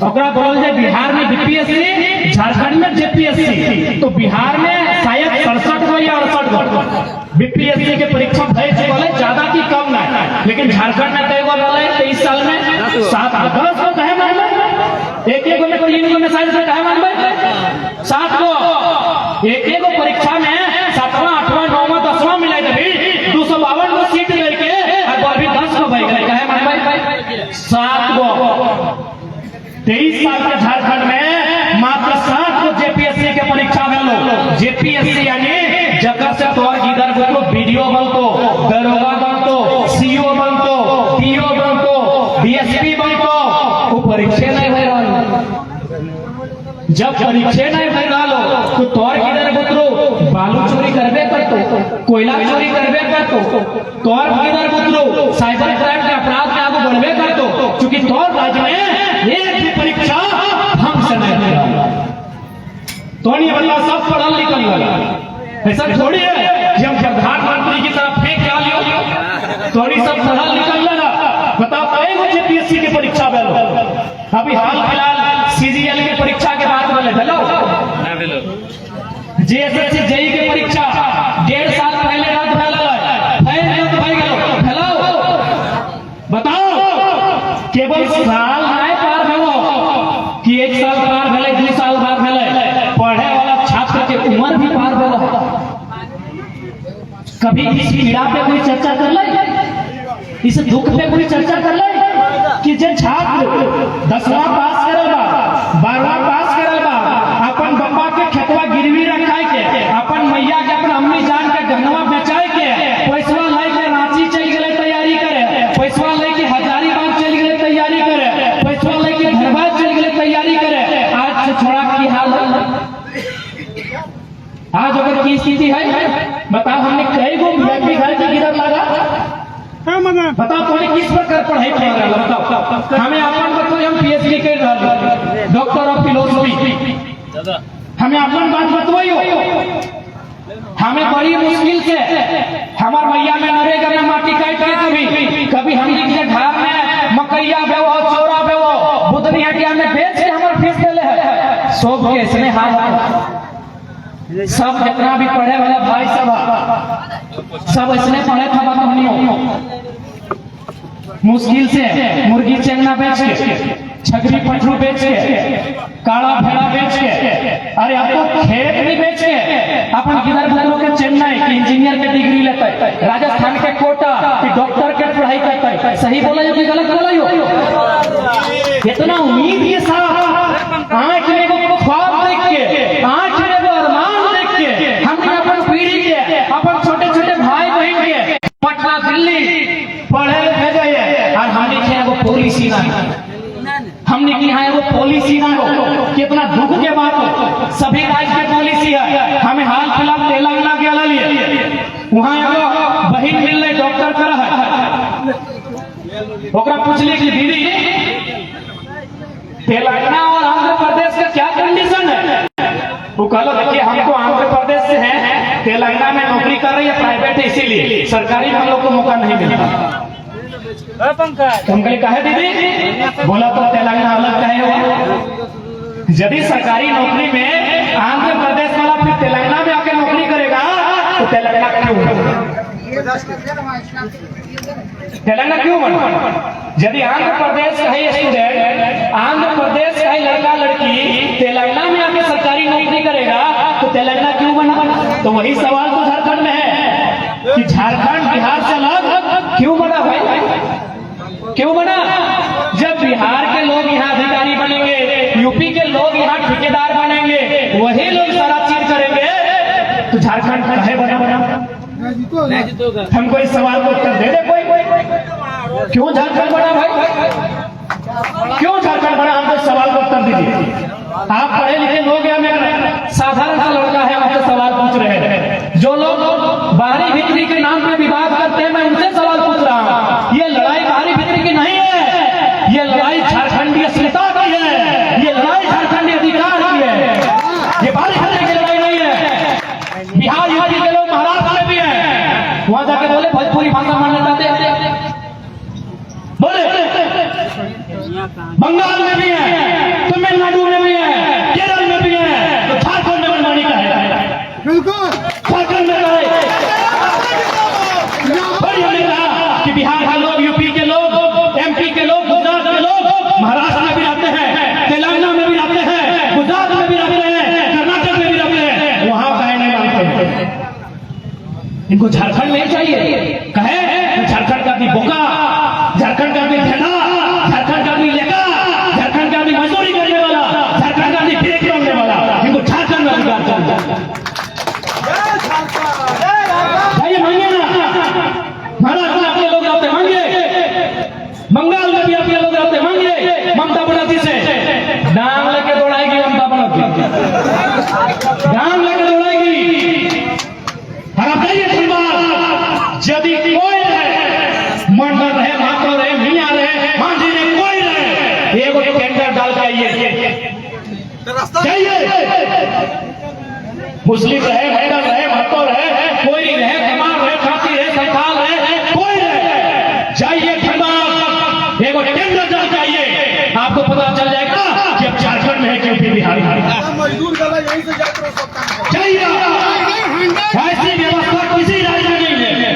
ओकरा बोल जाए बिहार में बीपीएससी, झारखंड में जेपीएससी। तो बिहार में शायद 67 गो या 68 गो बीपीएससी के परीक्षा भय चुकल है, ज्यादा की कम ना। लेकिन झारखंड में कई गो रहा 23 साल में 7-10 गो कहे मानबे, एक गो में 3 गो में शायद से कहे मानबे 7 गो, एक परीक्षा में 7वां 8वां 9वां 10वां मिला 252 गो सीट लेके और अभी 10 गो भय गए कहे मानबे 7 गो। 23 साल के झारखंड में मात्र 7 गो जेपीएससी के परीक्षा में लो। जेपीएससी यानी जगह से तोर इधर को वीडियो बनतो, दरोगा बनतो, सीओ बनतो, पीओ बनतो, डीएसपी बनतो, वो परीक्षा नहीं भय रहा। जब परीक्षा नहीं भय रहा तो तोर इधर बुतरो बालू चोरी करबे करतो, कोयला चोरी करबे करतो, तोर इधर बुतरो साइबर क्राइम के अपराध में आगे बढ़बे करतो, क्योंकि तोर राज्य में एक भी परीक्षा हम से नहीं दे रहा। तो नहीं बल्ला सब पढ़ल लिखल वाला, ऐसा थोड़ी है कि हम प्रधानमंत्री की तरफ फेंक डालियो, थोड़ी सब पढ़ल लिखल लगा। बताओ कई गो जेपीएससी की परीक्षा में अभी हाल फिलहाल सीजीएल की परीक्षा के बाद वाले हेलो जेएसएससी जेई की परीक्षा 1.5 साल पहले रद्द भेल, बताओ केवल साल नहीं पार भेलो कि 1 साल पार भेले, 2 साल पार भेले, पढ़े वाला छात्र के उम्र भी पार भेल। कभी इस पीड़ा पे कोई चर्चा कर ले, इस दुख पे कोई चर्चा कर ले कि जे छात्र 10वां पास करल बा, 12वां पास करल बा, अपन बप्पा के खेतवा गिरवी रखाए के, अपन मैया के अपन अम्मी जान के गहनवा बेचाए के, पैसवा लेके रांची चल गए तैयारी करे, पैसवा लेके हजारीबाग चल गए तैयारी करे, पैसवा लेके धनबाद चल गए तैयारी करे। आज से छोड़ा की हाल है, आज अगर की स्थिति है बताओ, हमने कई गो वीआईपी घर की गिरफ्त लगा, बताओ तुम्हें किस प्रकार पढ़ाई कर रहा है, बताओ हमें अपन बताओ, हम पीएचडी कर रहा है, डॉक्टर ऑफ फिलोसफी, हमें अपन बात बतवाइयो। हमें बड़ी मुश्किल से हमार मैया में नरेगा में माटी काट के कभी हम के घर में मकैया बेवो, चोरा बेवो, बुधनी हटिया में बेच के हमारे फीस देले है। सब के इसमें हाल सब जितना भी पढ़े वाला भाई सब इसने पढ़े था बतौनियों, मुश्किल से मुर्गी चेंगना बेच के, छकरी पठरू बेच के, काला भेड़ा बेच के, अरे अब तो खेत भी बेच के अपन किधर बुतरों के चेन्नई की इंजीनियर के डिग्री लेते, राजस्थान के कोटा की डॉक्टर के पढ़ाई करते। सही बोला जो कि गलत बोला हो? इतना उम्मीद के साथ आंख में वो ख्वाब देख के, आंख में वो अरमान देख के हमने अपन पीढ़ी के, अपन छोटे छोटे भाई बहन के पटना दिल्ली पढ़े भेजे और हमने किया वो पॉलिसी ना, हमने किया है वो पॉलिसी ना हो। कितना दुख के बात हो, सभी राज्य की पॉलिसी है। हमें हाल फिलहाल तेलंगाना के अलग वहां बहन मिल रही डॉक्टर कर है, पूछली कि दीदी तेलंगाना और आंध्र प्रदेश का क्या कंडीशन है, वो कहलो देखिए हमको आंध्र प्रदेश से है, तेलंगाना में नौकरी कर रही है, प्राइवेट है, इसीलिए सरकारी में हम लोग को मौका नहीं मिलता। हम कहे कहे दीदी, बोला तो तेलंगाना अलग कहे हो। यदि सरकारी नौकरी में आंध्र प्रदेश वाला फिर तेलंगाना में आके नौकरी करेगा तो तेलंगाना क्यों बना? तेलंगाना क्यों बना? यदि आंध्र प्रदेश का ही स्टूडेंट, आंध्र प्रदेश का ही लड़का लड़की तेलंगाना में आके सरकारी नौकरी करेगा तो तेलंगाना क्यों बना? तो वही सवाल तो झारखंड में है कि झारखंड बिहार से अलग क्यों बना भाई? क्यों बना? जब बिहार के लोग यहाँ अधिकारी बनेंगे, यूपी के लोग यहाँ ठेकेदार बनेंगे, वही लोग सारा चीज करेंगे, तो झारखंड काहे बना? हमको इस सवाल को उत्तर दे दे कोई। क्यों झारखंड बना भाई? क्यों झारखंड बना? हमको इस सवाल को उत्तर दीजिए। आप पढ़े लिखे लोग हैं, मैं साधारण सा लड़का है, आपसे सवाल पूछ रहे हैं। जो लोग बाहरी भीतरी के नाम पे विवाद करते हैं, मैं उनसे सवाल पूछ रहा हूँ। ये लड़ाई बाहरी भीतरी की नहीं है, ये लड़ाई झारखंडी अस्मिता की है, ये लड़ाई झारखंडी अधिकार की है, ये बाहरी भीतरी की लड़ाई नहीं है। बिहार यूपी के लोग महाराष्ट्र में भी है, वहां जाके बोले भोजपुरी भाषा मान्यता दे, बोले बंगाल में भी है, तमिलनाडु में भी है, केरल में भी है, तो झारखंड में मनमानी का है। बिल्कुल झारखंड में है। बड़ी हमने कहा कि बिहार के लोग, यूपी के लोग, एमपी के लोग, गुजरात के लोग महाराष्ट्र में भी रहते हैं, तेलंगाना में भी रहते हैं, गुजरात में भी रहते हैं, कर्नाटक में भी रहते हैं, वहां कहे नहीं मानते। इनको झारखंड में चाहिए, कहे झारखंड का भी बोका, झारखंड का भी ठेला, झारखंड का भी लेका, झारखंड का भी मजदूरी करने वाला, झारखंड का भी ब्रेक तोड़ने वाला, इनको झारखंड में अधिकार चाहिए। भाई मांगे ना, महाराष्ट्र में अपने लोग रहते मांगे, बंगाल में भी अपने लोग रहते मांगे। ममता बनर्जी से डांग लेके दौड़ाएगी, ममता बनर्जी डांग लेके दौड़ाएगी। और आप कहिए यदि कोई रहे, मंडल रहे, मातो रहे, मियाँ रहे, मांझी रहे, कोई रहे, एगो टेंडर डाल के आइए, मुस्लिम रहे, मंडल रहे, मातो रहे, कोई रहे, कमाल रहे, खाती रहे, संथाल रहे, कोई रहे, जाइए खंडार, एगो टेंडर डाल के आइए, आपको पता चल जाएगा कि अब झारखंड में है कि यूपी बिहार में। मजदूर गला यहीं से जाकर चाहिए ऐसी व्यवस्था किसी राज्य में नहीं है,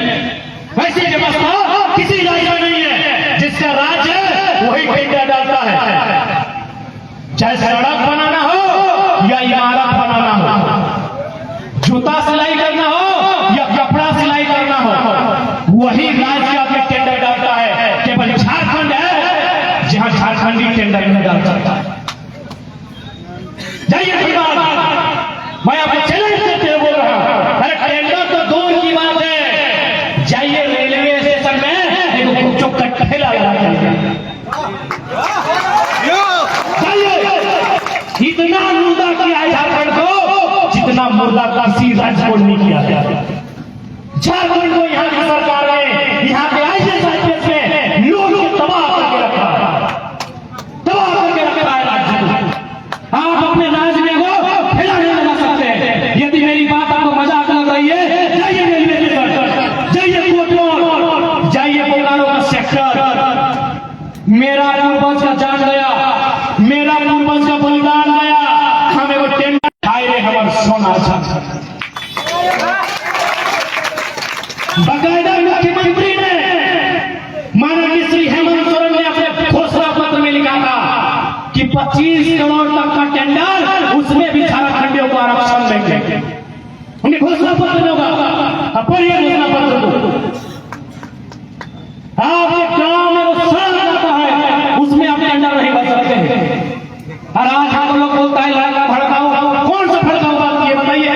वैसी व्यवस्था किसी राज्य में नहीं है। जिसका राज्य है वही टेंडर डालता है, चाहे सड़क बनाना हो या इमारत बनाना हो, जूता सिलाई करना हो या कपड़ा सिलाई करना हो, वही राज्य आपके टेंडर डालता है। केवल झारखंड है जहां झारखंडी टेंडर नहीं डाल सकता। जाइए मैं आपको चैलेंज करते हुए बोल रहा हूं, अरे टेंडर तो दूर की बात है, जाइए रेलवे स्टेशन में एक गुपचुप का ठेला लगा जाइए, इतना मुर्दा किया है झारखंड को जितना मुर्दा किसी राज्य को नहीं किया गया। झारखंड को यहाँ की सरकार ने, यहाँ के IAS IPS में लोगों को तबाह करके रखा है, तबाह करके रखा है राज्य को। आप अपने राज्य में वो ठेला नहीं लगा सकते। यदि मेरी बात आपको मजाक लग रही है, जाइए रेलवे स्टेशन, जाइए कोटरोड, जाइए बोकारो का सेक्टर। मेरा पूर्वज का जान गया, मेरा पूर्वज का बलिदान गया, हमें वो टेंडर खाए रे हमारे सोना था। बकायदा मुख्यमंत्री ने, माननीय श्री हेमंत सोरेन ने अपने घोषणा पत्र में लिखा था कि 25 करोड़ तक का टेंडर, उसमें भी झारखंडियों को आरक्षण देंगे। उनके घोषणा पत्र में होगा, पढ़िए घोषणा पत्र को। आपके गांव में वो सड़क जाता है, उसमें आप टेंडर नहीं कर सकते। और आज हम लोग बोलता है लड़का भड़काओ, कौन सा भड़काओ बात किए बताइए।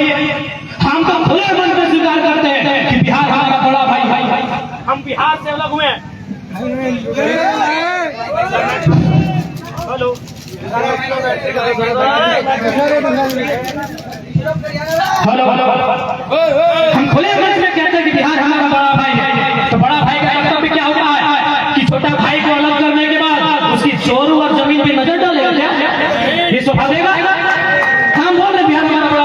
हम तो खुले मन में स्वीकार करते हैं कि बिहार हमारा बड़ा भाई, हम बिहार से अलग हुए। हेलो हेलो हम खुले मन में कहते हैं कि बिहार हमारा बड़ा भाई है। तो बड़ा भाई का कर्तव्य क्या होता है कि छोटा भाई को अलग करने के बाद उसकी चोरू और जमीन पे नजर डालेगा क्या? ये शोभा देगा? हम बोल रहे बिहार हमारा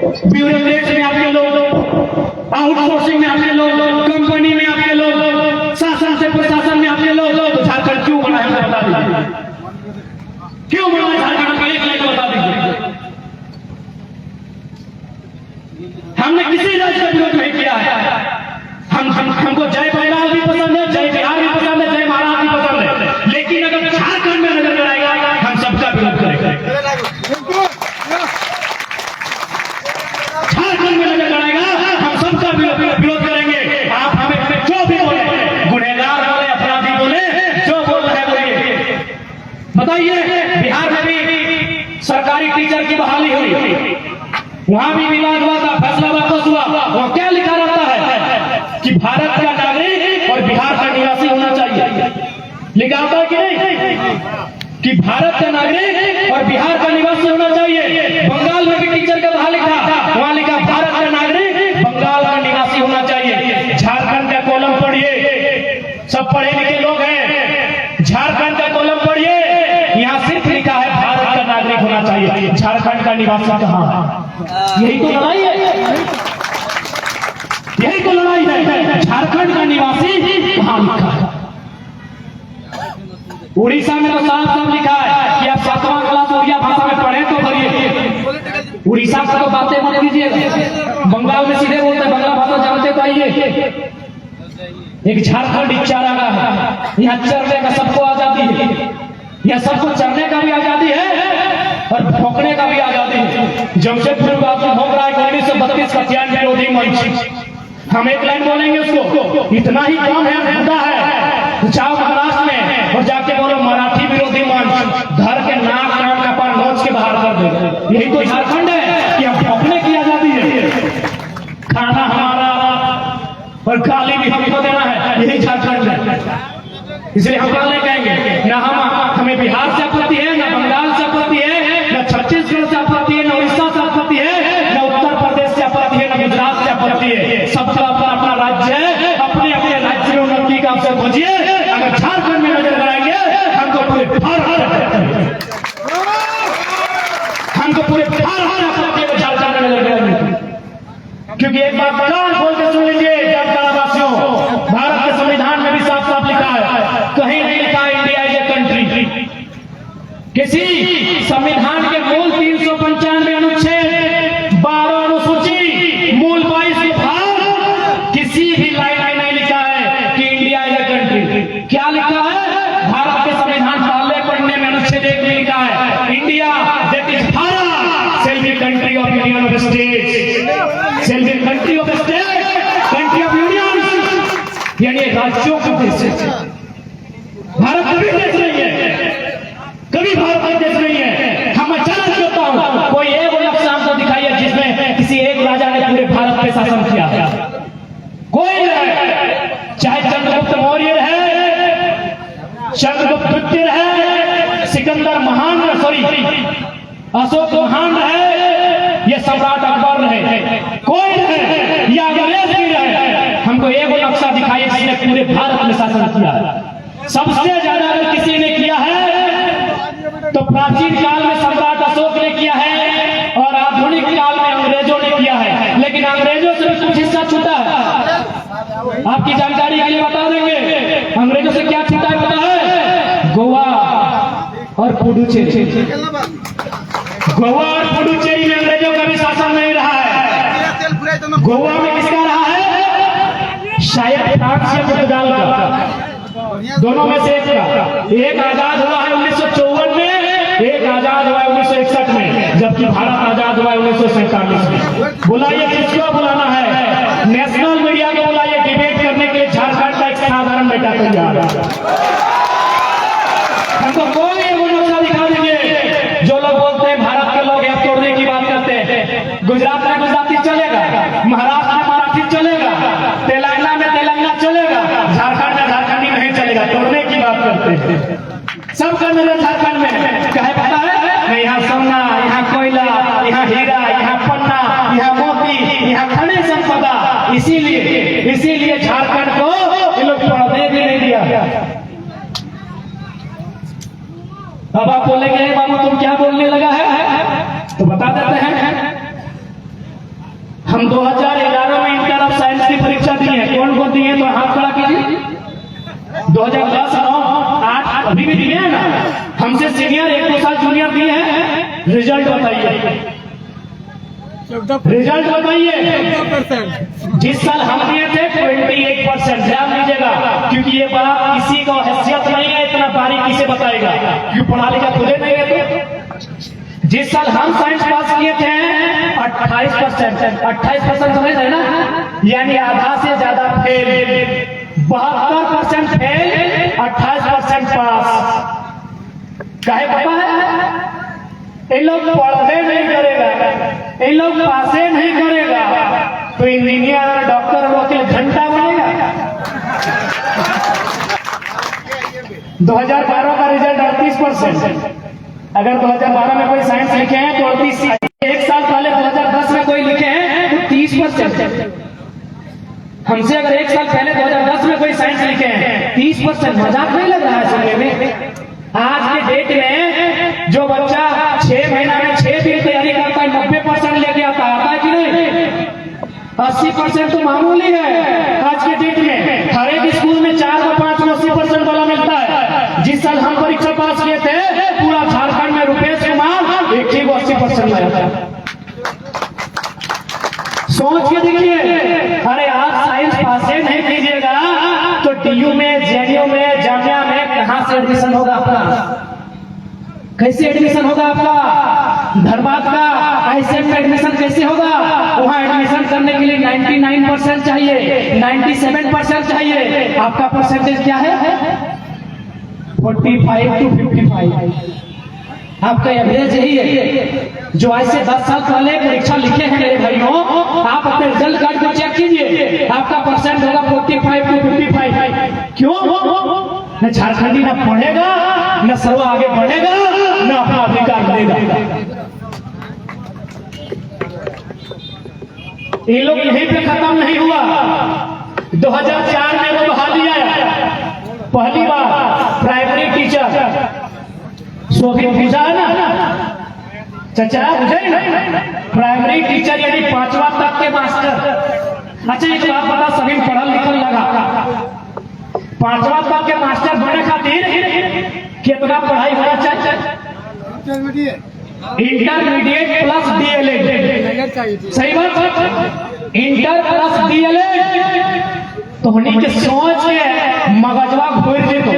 ब्यूरोक्रेट्स में आपके लोग, आउटसोर्सिंग में आपके लोग, कंपनी में आपके लोग, शासन से प्रशासन में आपके लोग। तो झारखंड क्यों बना है बता दीजिए, क्यों बना है झारखंड का एक लाइन बता दीजिए। हमने किसी राज्य का विरोध नहीं किया है। हमको जय बंगाल भी पसंद है, जय बिहार भी पसंद है, जय महाराष्ट्र भी पसंद है, लेकिन अगर झारखंड में नजर आएगा हम सबका विरोध करेंगे। झारखंड में नजर आएगा हम सबका विरोध करेंगे। आप हमें जो भी बोले, गुनहगार बोले, अपराधी बोले, जो बोल रहे बोलिए। बताइए, बिहार में भी सरकारी टीचर की बहाली हुई, वहां भी विवाद हुआ था, फैसला वापस हुआ। वहां क्या लिखा रहता है कि भारत का नागरिक और बिहार का निवासी होना चाहिए। लिखा होता है कि नहीं कि भारत का नागरिक और बिहार का निवासी होना चाहिए। बंगाल में भी टीचर का बहाली था, वहां लिखा भारत का नागरिक, बंगाल का निवासी होना चाहिए। झारखंड का कॉलम पढ़िए, सब पढ़े लिखे लोग हैं, झारखंड का कॉलम पढ़िए, यहाँ सिर्फ लिखा है भारत का नागरिक होना चाहिए। झारखंड का निवासी कहाँ है? यही तो लड़ाई है, यही तो लड़ाई है। झारखंड का निवासी कहां लिखा है? उड़ीसा में तो साफ साफ लिखा है कि आप 7वां क्लास उड़िया भाषा में पढ़े तो करिए। उड़ीसा का तो बातें मत कीजिए, बंगाल में सीधे बोलते हैं, बंगाल भाषा जानते तो आइए। एक झारखंड इच्छा रहा है, यहाँ चरने का सबको आजादी है, यहाँ सबको चरने का भी आजादी है और भोंकने का भी आजादी है। जमशेदपुर बात में भोंक रहा है 1932 का त्याग विरोधी मंच। हम एक लाइन बोलेंगे उसको, इतना ही काम है, मुद्दा है। जाओ महाराष्ट्र में और जाके बोलो मराठी विरोधी मंच, धर के नाक कान का पान नोच के बाहर कर दे। यही तो झारखंड है कि हम भोंकने की आजादी है, खाना हमारा और गाली भी हमको देना है। यही झारखंड है। इसलिए हम नहीं कहेंगे, न हमें बिहार से आपत्ति है, न बंगाल से आपत्ति है, न छत्तीसगढ़ से आपत्ति है, न उड़ीसा से आपत्ति है, न उत्तर प्रदेश से आपत्ति है, न गुजरात से आपत्ति है। सबका अपना अपना राज्य है, अपने अपने राज्य में उन्नति का अवसर खोजिए। अगर झारखंड में नजर आएंगे हमको पूरे आपत्ति है झारखंड में नजर आएंगे। क्योंकि एक बात कान खोल के सुन लीजिए वासियों, भारत के संविधान में भी साफ साफ लिखा है, कहीं नहीं लिखा इंडिया इज ए कंट्री। किसी संविधान के मूल 395 अनुच्छेद, 12 अनुसूची, मूल 22 भाग, किसी भी लाइन में नहीं लिखा है कि इंडिया इज ए कंट्री। क्या लिखा है? भारत के संविधान पढ़ने में अनुच्छेद 1 में लिखा है, India that is Bharat shall be country of union of states, shall be country of state, country of union, यानी राज्यों का देश है। भारत कभी देश नहीं है, कभी भारत का देश नहीं है। हम चैलेंज करता हूं, कोई एक नक्शा हमको दिखाइए जिसमें किसी एक राजा ने पूरे भारत पे शासन किया है। कोई नहीं, चाहे चंद्रगुप्त मौर्य है, चंद्रगुप्त द्वितीय है, सिकंदर महान, सॉरी अशोक महान रहे, ये सम्राट अकबर रहे, कोई रहे या अंग्रेज भी रहे, हमको एक नक्शा दिखाइए जिसने पूरे भारत में शासन किया है। सबसे ज्यादा अगर किसी ने किया है तो प्राचीन काल में सम्राट अशोक ने किया है और आधुनिक काल में अंग्रेजों ने किया है। लेकिन अंग्रेजों से भी कुछ हिस्सा छूटा है, आपकी जानकारी के लिए बता देंगे। अंग्रेजों से क्या छूटा है पता है? गोवा और पुडुचेरी। गोवा और पुडुचेरी में अंग्रेजों का भी शासन नहीं रहा है। गोवा में किसका रहा है? शायद फ्रांस या पुर्तगाल का, दोनों में से एक का। एक आजाद हुआ है 1954 में, एक आजाद हुआ है 1961 में, जबकि भारत आजाद हुआ है 1947 में। बुलाइए, किसको बुलाना है? नेशनल मीडिया को बुलाइए, डिबेट करने के लिए झारखंड का एक साधारण बेटा तैयार है। हमको कोई नक्शा दिखा दीजिए। जो लोग बोलते हैं भारत के लोग यहाँ तोड़ने की बात करते हैं, गुजरात में गुजराती चलेगा, महाराष्ट्र में मराठी चलेगा, तेलंगाना में तेलंगाना चलेगा, झारखंड में झारखंडी नहीं चलेगा। तोड़ने की बात करते हैं, सब करने में झारखंड में कहे पता है? यहाँ सोना, यहाँ कोयला, यहाँ हीरा, यहाँ पन्ना, यहाँ मोती, यहाँ खनिज संपदा। इसीलिए झारखंड को ये लोग पढ़ने भी नहीं दिया। अब आप बोलेंगे बाबू तुम क्या बोलने लगा है, तो बता देते हैं। हम 2011 में इंटर ऑफ साइंस की परीक्षा दी है। कौन कौन दिए तो हाथ खड़ा कीजिए। 2010, 9, 8 अभी भी दिए हैं ना। हमसे सीनियर 1-2 साल जूनियर दिए हैं। रिजल्ट बताइए, रिजल्ट बताइए। जिस साल हम दिए थे 28%। ध्यान दीजिएगा, क्योंकि ये बात किसी को हैसियत नहीं है इतना बारीकी से बताएगा, क्यों पढ़ा लिखा खुदे नहीं है। तो जिस साल हम साइंस पास किए थे 28%। 28% समझ रहे ना, यानी आधा से ज्यादा फेल। 72% फेल, 28% पास। काहे पता है? इन लोग पढ़े नहीं करेगा, इन लोग पासे नहीं करेगा तो इंजीनियर, डॉक्टर, वकील घंटा बनेगा। 2012 का रिजल्ट 38%। अगर 2012 में कोई साइंस लिखे हैं तो 38। एक साल पहले 2010 में कोई लिखे हैं तो 30%। हमसे अगर एक साल पहले 2010 में कोई साइंस लिखे हैं 30%, मजाक नहीं लग रहा है सुनने में? आज के डेट में जो बच्चा 6 महीना में 6 दिन तैयारी करता है 90% लेके आता है कि नहीं? 80% तो मामूली है आज के डेट में। हर एक स्कूल में 4 5 80% वाला मिलता है। जिस साल हम परीक्षा पास किए थे पूरा झारखंड में रुपेश कुमार एक ही 80% लाया था। सोच के देखिए, अरे आप साइंस पास नहीं कीजिएगा तो डीयू में, जेडीयू में, जामिया में कहां से एडमिशन होगा आपका? कैसे एडमिशन होगा आपका? धनबाद का आईसीएम में एडमिशन कैसे होगा? वहां एडमिशन करने के लिए 99% चाहिए, 97% चाहिए। आपका परसेंटेज क्या है? 45 to 55। आपका एवरेज यही है। जो आज से 10 साल पहले परीक्षा लिखे हैं मेरे भाइयों, आप अपने रिजल्ट कार्ड को चेक कीजिए, आपका परसेंट होगा 45 to 55। क्यों? न झारखंडी न पढ़ेगा, न सर्व आगे बढ़ेगा, न अपना अधिकार देगा। ये लोग यहीं पे खत्म नहीं हुआ। 2004 में वो बहाली आया, पहली बार प्राइमरी टीचर शोभित पूजा है ना चाचा, बुझे ना? प्राइमरी टीचर यानी 5वां तक के मास्टर। अच्छा एक बात बता, सभी पढ़ल लिखल लगा 5वां तक के मास्टर बने खातिर कितना पढ़ाई होना चाहिए? Intermediate plus DElEd. सही बात, इंटर प्लस डीएलएड। तो होनी के सोच के मगजवा घोर देतो,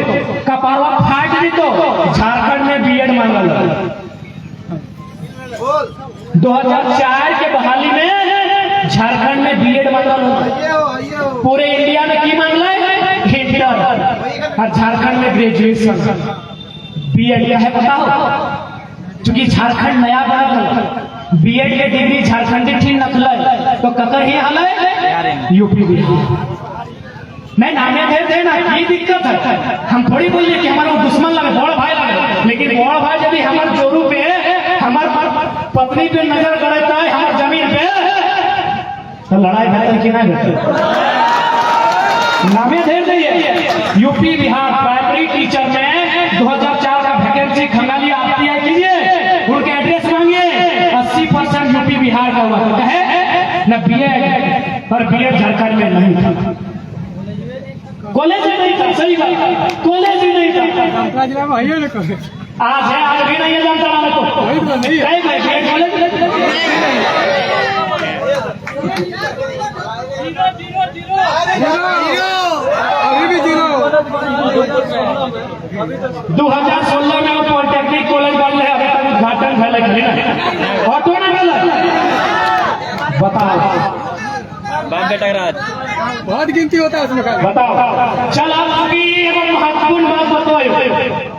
कपारवा फाट देतो। झारखंड में बीएड मांगल 2004 के बहाली में झारखंड में बीएड मांगल। पूरे इंडिया में की मांगल है? इंटर। और झारखंड में ग्रेजुएशन। बीएड क्या है बताओ? क्योंकि झारखंड नया बना, बीएड के डिग्री झारखंडी ठीक नखल तो कतर ही हाल है यूपी बिहार। मैं नामे दे देना की दिक्कत है। हम थोड़ी बोलिए कि हमारा दुश्मन लगे, बड़ भाई लगे, लेकिन बड़ भाई यदि हमारे जोरू पे, हमारे पत्नी पे नजर गड़ता है, हमारे जमीन पे, तो लड़ाई बेहतर की ना बेहतर। नामे दे दिए यूपी बिहार प्राइमरी टीचर में 2004 का वैकेंसी खंगाली आती है कीजिए, उनके एड्रेस मांगिए। 80% यूपी बिहार का हुआ है न बीएड, और बीएड झारखंड में नहीं था। कॉलेज ही नहीं था। सही बात, कॉलेज ही नहीं था। जिला में है ना कॉलेज, आज है, आज भी नहीं है, जानता ना तो नहीं है कॉलेज। अभी भी 2016 में पॉलिटेक्निक कॉलेज बन रहे, अभी तक उद्घाटन भले ऑटो ना मिला। बताओ बाप बेटा राज बहुत गिनती होता है उसमें। बताओ चल आप एवं महत्वपूर्ण बात बताओ,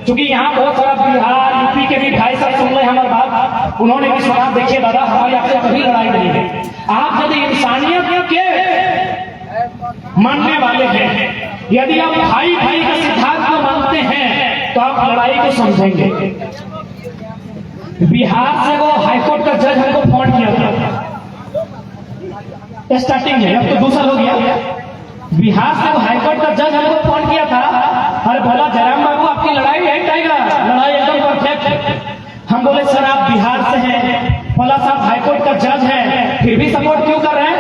क्योंकि यहाँ बहुत सारा बिहार यूपी के भी भाई साहब सुन रहे हमारे बात, उन्होंने भी सुना। देखिए दादा, हमारी आपसे कभी लड़ाई नहीं है। आप यदि इंसानियत के मानने वाले हैं, यदि आप भाई भाई का सिद्धांत को मानते हैं तो आप लड़ाई को समझेंगे। बिहार से वो हाईकोर्ट का जज हमको फोन किया था स्टार्टिंग में, अब तो 2 साल हो गया। बिहार से वो हाईकोर्ट का जज हमको फोन किया था, अरे बोला जयराम बाबू आपकी लड़ाई है टाइगर, लड़ाई एकदम परफेक्ट। हम बोले सर आप बिहार से हैं, बोला साहब हाईकोर्ट का जज है, फिर भी सपोर्ट क्यों कर रहे हैं?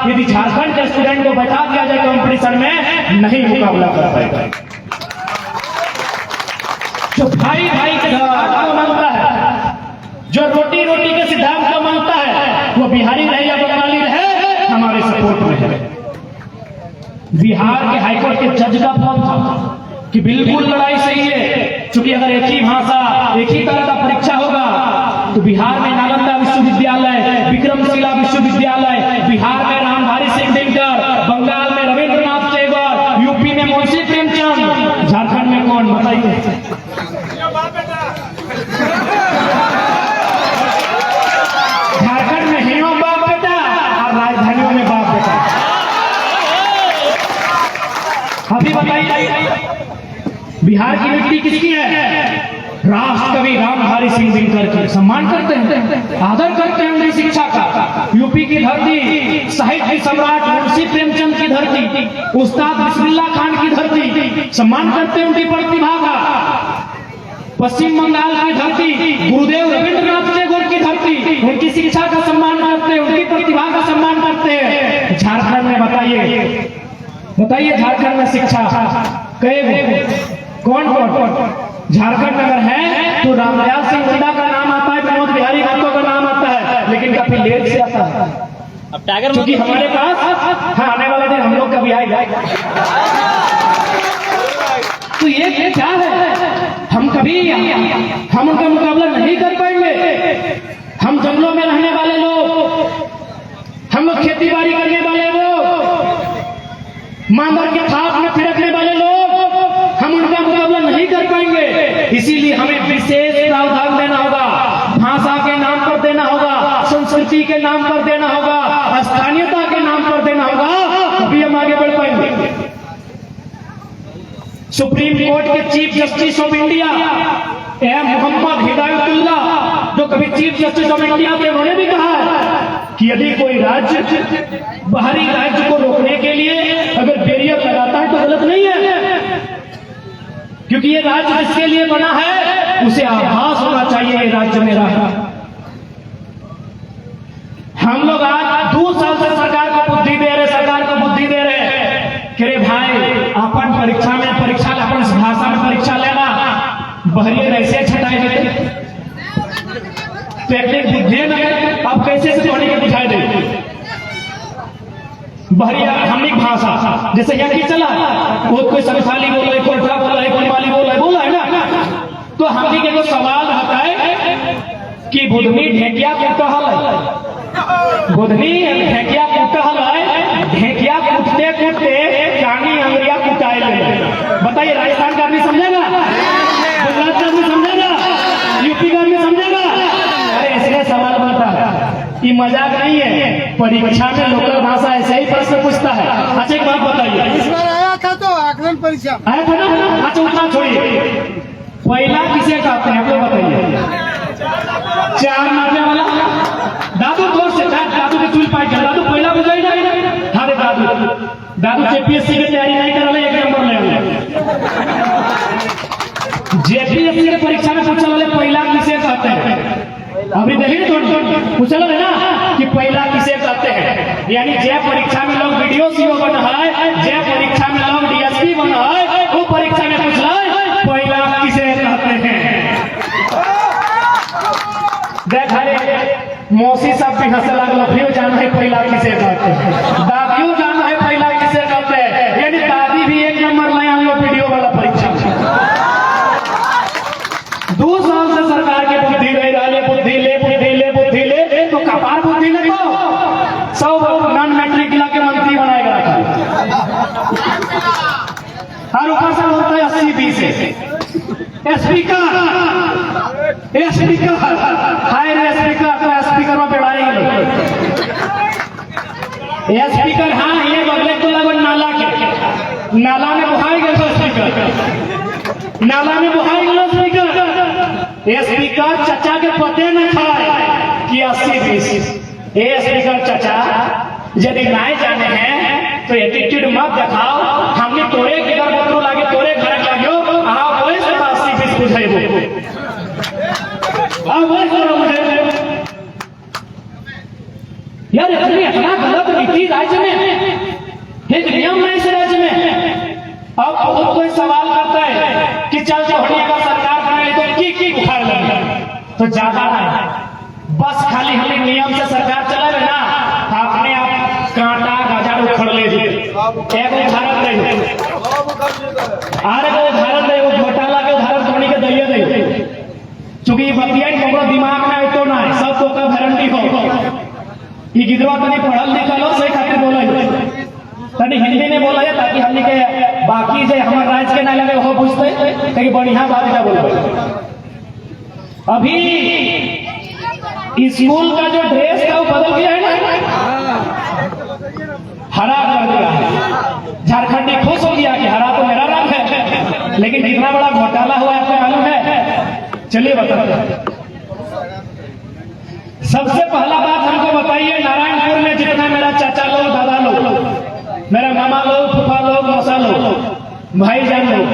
यदि झारखंड के स्टूडेंट को बैठा दिया जाए कंपटीशन में, नहीं मुकाबला कर पाएगा। जो भाई भाई के सिद्धांत को मानता है, जो रोटी रोटी के सिद्धांत को मानता है, वो बिहारी रहे या बंगाली रहे, हमारे सपोर्ट में है। बिहार के हाईकोर्ट के जज का फॉर्म था कि बिल्कुल लड़ाई सही है, क्योंकि अगर एक ही भाषा एक ही तरह का परीक्षा होगा तो बिहार में नालंदा विश्वविद्यालय, विक्रमशिला विश्वविद्यालय, बिहार में रामधारी सिंह दिनकर, बंगाल में रविंद्रनाथ टैगोर, यूपी में मुंशी प्रेमचंद, झारखंड में कौन बताइए? झारखंड में हिनो बाप बेटा और राजधानियों में बाप बेटा। अभी बताइए बिहार की मिट्टी किसकी है? राष्ट्र कवि रामधारी सिंह दिनकर की। सम्मान करते हैं, आदर करते हैं उनकी शिक्षा का। यूपी की धरती, साहित्य सम्राट मुंशी प्रेमचंद की धरती, उस्ताद बिस्मिल्लाह खान की धरती, सम्मान करते हैं उनकी प्रतिभा का। पश्चिम बंगाल की धरती, गुरुदेव रविंद्रनाथ टैगोर की धरती, उनकी शिक्षा का सम्मान करते हैं, उनकी प्रतिभा का सम्मान करते हैं। झारखंड में बताइए झारखंड में शिक्षा कौन झारखंड में अगर है तो रामदयाल सिंह हुड्डा का नाम आता है, विनोद बिहारी महतो का नाम आता है, लेकिन काफी लेट से आता है। अब टाइगर क्योंकि हमारे पास आने वाले दिन हम लोग का भी आएगा। तो ये क्या है? हम उनका मुकाबला नहीं कर पाएंगे। हम जंगलों में रहने वाले लोग, हम लोग खेती बाड़ी करने वाले लोग, मांदर के थाप में थिरकने वाले लोग, हम उनका मुकाबला नहीं कर पाएंगे। इसीलिए हमें विशेष प्रावधान देना होगा, भाषा के नाम पर देना होगा, संस्कृति के नाम पर देना होगा, स्थानीयता के नाम पर देना होगा, तभी हम आगे बढ़ पाएंगे। सुप्रीम कोर्ट के chief justice of India M Mohammad Hidayatullah, जो कभी चीफ जस्टिस ऑफ इंडिया थे, उन्होंने भी कहा है कि यदि कोई राज्य बाहरी राज्य को रोकने के लिए अगर बैरियर लगाता है तो गलत नहीं है, क्योंकि ये राज्य जिसके लिए बना है उसे आभास होना चाहिए ये राज्य मेरा है। हम लोग आज 2 साल से सरकार को बुद्धि दे रहे कि रे भाई अपन परीक्षा अपन भाषा में परीक्षा लेना, बहरियर ऐसे छटाए देते टेक्निक बुद्धि में, अब कैसे से पढ़ने के बुझाई दे बहरिया हमिक भाषा। जैसे यहाँ की चला वो कोई संथाली बोला है, कोठा बोला है, कोई माली बोला है ना, तो हम के जो सवाल रहता है कि बुधनी ढेकिया कुटहल है, बुधनी ढेकिया कुटहल है, ढेकिया कुटते कुटते कानी अंगरिया कुटाए ले। बताइए राजस्थान का आदमी समझेगा? गुजरात का आदमी समझेगा? यूपी का आदमी समझेगा? अरे इसलिए सवाल बनता है, ये मजाक नहीं है। परीक्षा में लोकल भाषा ऐसे ही प्रश्न पूछता है। अच्छा एक बात बताइए, इस बार आया था तो आकलन परीक्षा आया था ना? अच्छा उतना छोड़िए, पहला किसे कहते हैं आप लोग बताइए? 4 मारने वाला दादू जोर से दादू के चूल पाई कर दादू पहला बुझाई ना। हाँ रे दादू जेपीएससी की तैयारी नहीं कर रहे, 1 नंबर ले। जेपीएससी के परीक्षा में पूछने वाले पहला किसे कहते हैं? अभी देखिए पूछा है ना कि पहला किसे कहते हैं, यानी जय परीक्षा में लोग वीडियो सीओ बन है, जय परीक्षा में लोग डीएसपी बन है, वो परीक्षा में पूछ रहा है पहला किसे कहते हैं। देख मौसी सब भी हंसे लगल, फिर जाना है पहला किसे कहते हैं, दादियों जाना है पहला किसे कहते हैं, यानी दादी भी 1 नंबर ले आन लो वीडियो वाला परीक्षा में। 2 साल से सरकार के बुद्धि ले तो कपार बुद्धि ले तो सब नॉन मैट्रिक के मंत्री बनाएगा और ऊपर से बोलता है 80-20 स्पीकर हाय रे स्पीकर में बैठाएंगे स्पीकर। हाँ ये बगले तो लगभग नाला में बुहाएगा स्पीकर, नाला में बुहाएगा स्पीकर चचा के पते न खाए कि 80-20। स्पीकर चचा यदि नाए जाने हैं तो एटीट्यूड मत दिखाओ, हमने तोरे के घर बतरो लागे तोरे घर लागियो, हाँ वही से 80-20 बुझाइबो, हाँ वही करो मुझे यार। इतना गलत नीति राज्य में तो ज्यादा नहीं, बस खाली हमें नियम से सरकार चलावे ना, अपने आप कांटा गाजर उखड़ ले दे। एक उदाहरण दे, अरे वो उदाहरण दे, वो घोटाला के उदाहरण धोनी के दैये दे, चूंकि ये बतिया कमरो दिमाग में आए तो ना सब तो का गारंटी हो। ये गिदवा तनी पढ़ल लिखल हो सही खातिर बोला है, तनी हिंदी में बोला है ताकि हमनी के बाकी जे हमार राज्य के ना लगे वो बुझते कहीं बढ़िया बात ना बोलबे। अभी स्कूल का जो ड्रेस था वो बदल गया है ना, हरा कर दिया है। झारखंडी खुश हो गया कि हरा तो मेरा रंग है, लेकिन कितना बड़ा घोटाला हुआ है आपको मालूम है? चलिए बताते हैं। सबसे पहला बात हमको बताइए, नारायणपुर में जितना मेरा चाचा लोग, दादा लोग, मेरा मामा लोग, फूफा लोग, मौसा लोग, भाईजान लोग,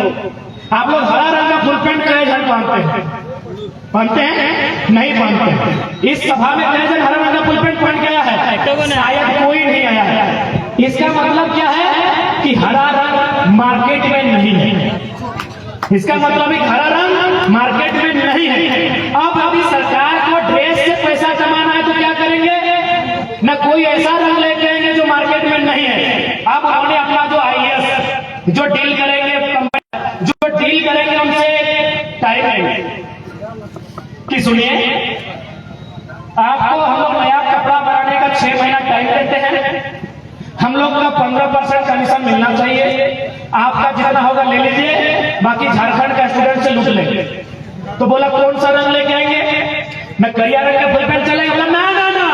आप लोग हरा रंग का फुल पैंट कई जन पहनते हैं? पहनते हैं? नहीं पहनते हैं। इस सभा में कई जन हरा रंग का फुल पैंट पहन गया है? शायद कोई नहीं आया है। इसका मतलब क्या है कि हरा रंग मार्केट में नहीं है। इसका मतलब है हरा रंग मार्केट में नहीं है। अब अभी सरकार को ड्रेस से पैसा कमाना है तो क्या करेंगे? न कोई ऐसा रंग लेके आएंगे जो मार्केट में नहीं है। अब उन्होंने अपना जो IAS जो डील करेंगे उनसे टाइम लेंगे कि सुनिए, आपको हम लोग नया कपड़ा बनाने का 6 महीना टाइम देते हैं, हम लोग का 15% कमीशन मिलना चाहिए, आपका जितना होगा ले लीजिए, बाकी झारखंड का स्टूडेंट से लूट लेंगे। तो बोला कौन सा रंग लेके आएंगे? मैं करिया रंग का फुल पैंट चलेगा? बोला ना ना ना,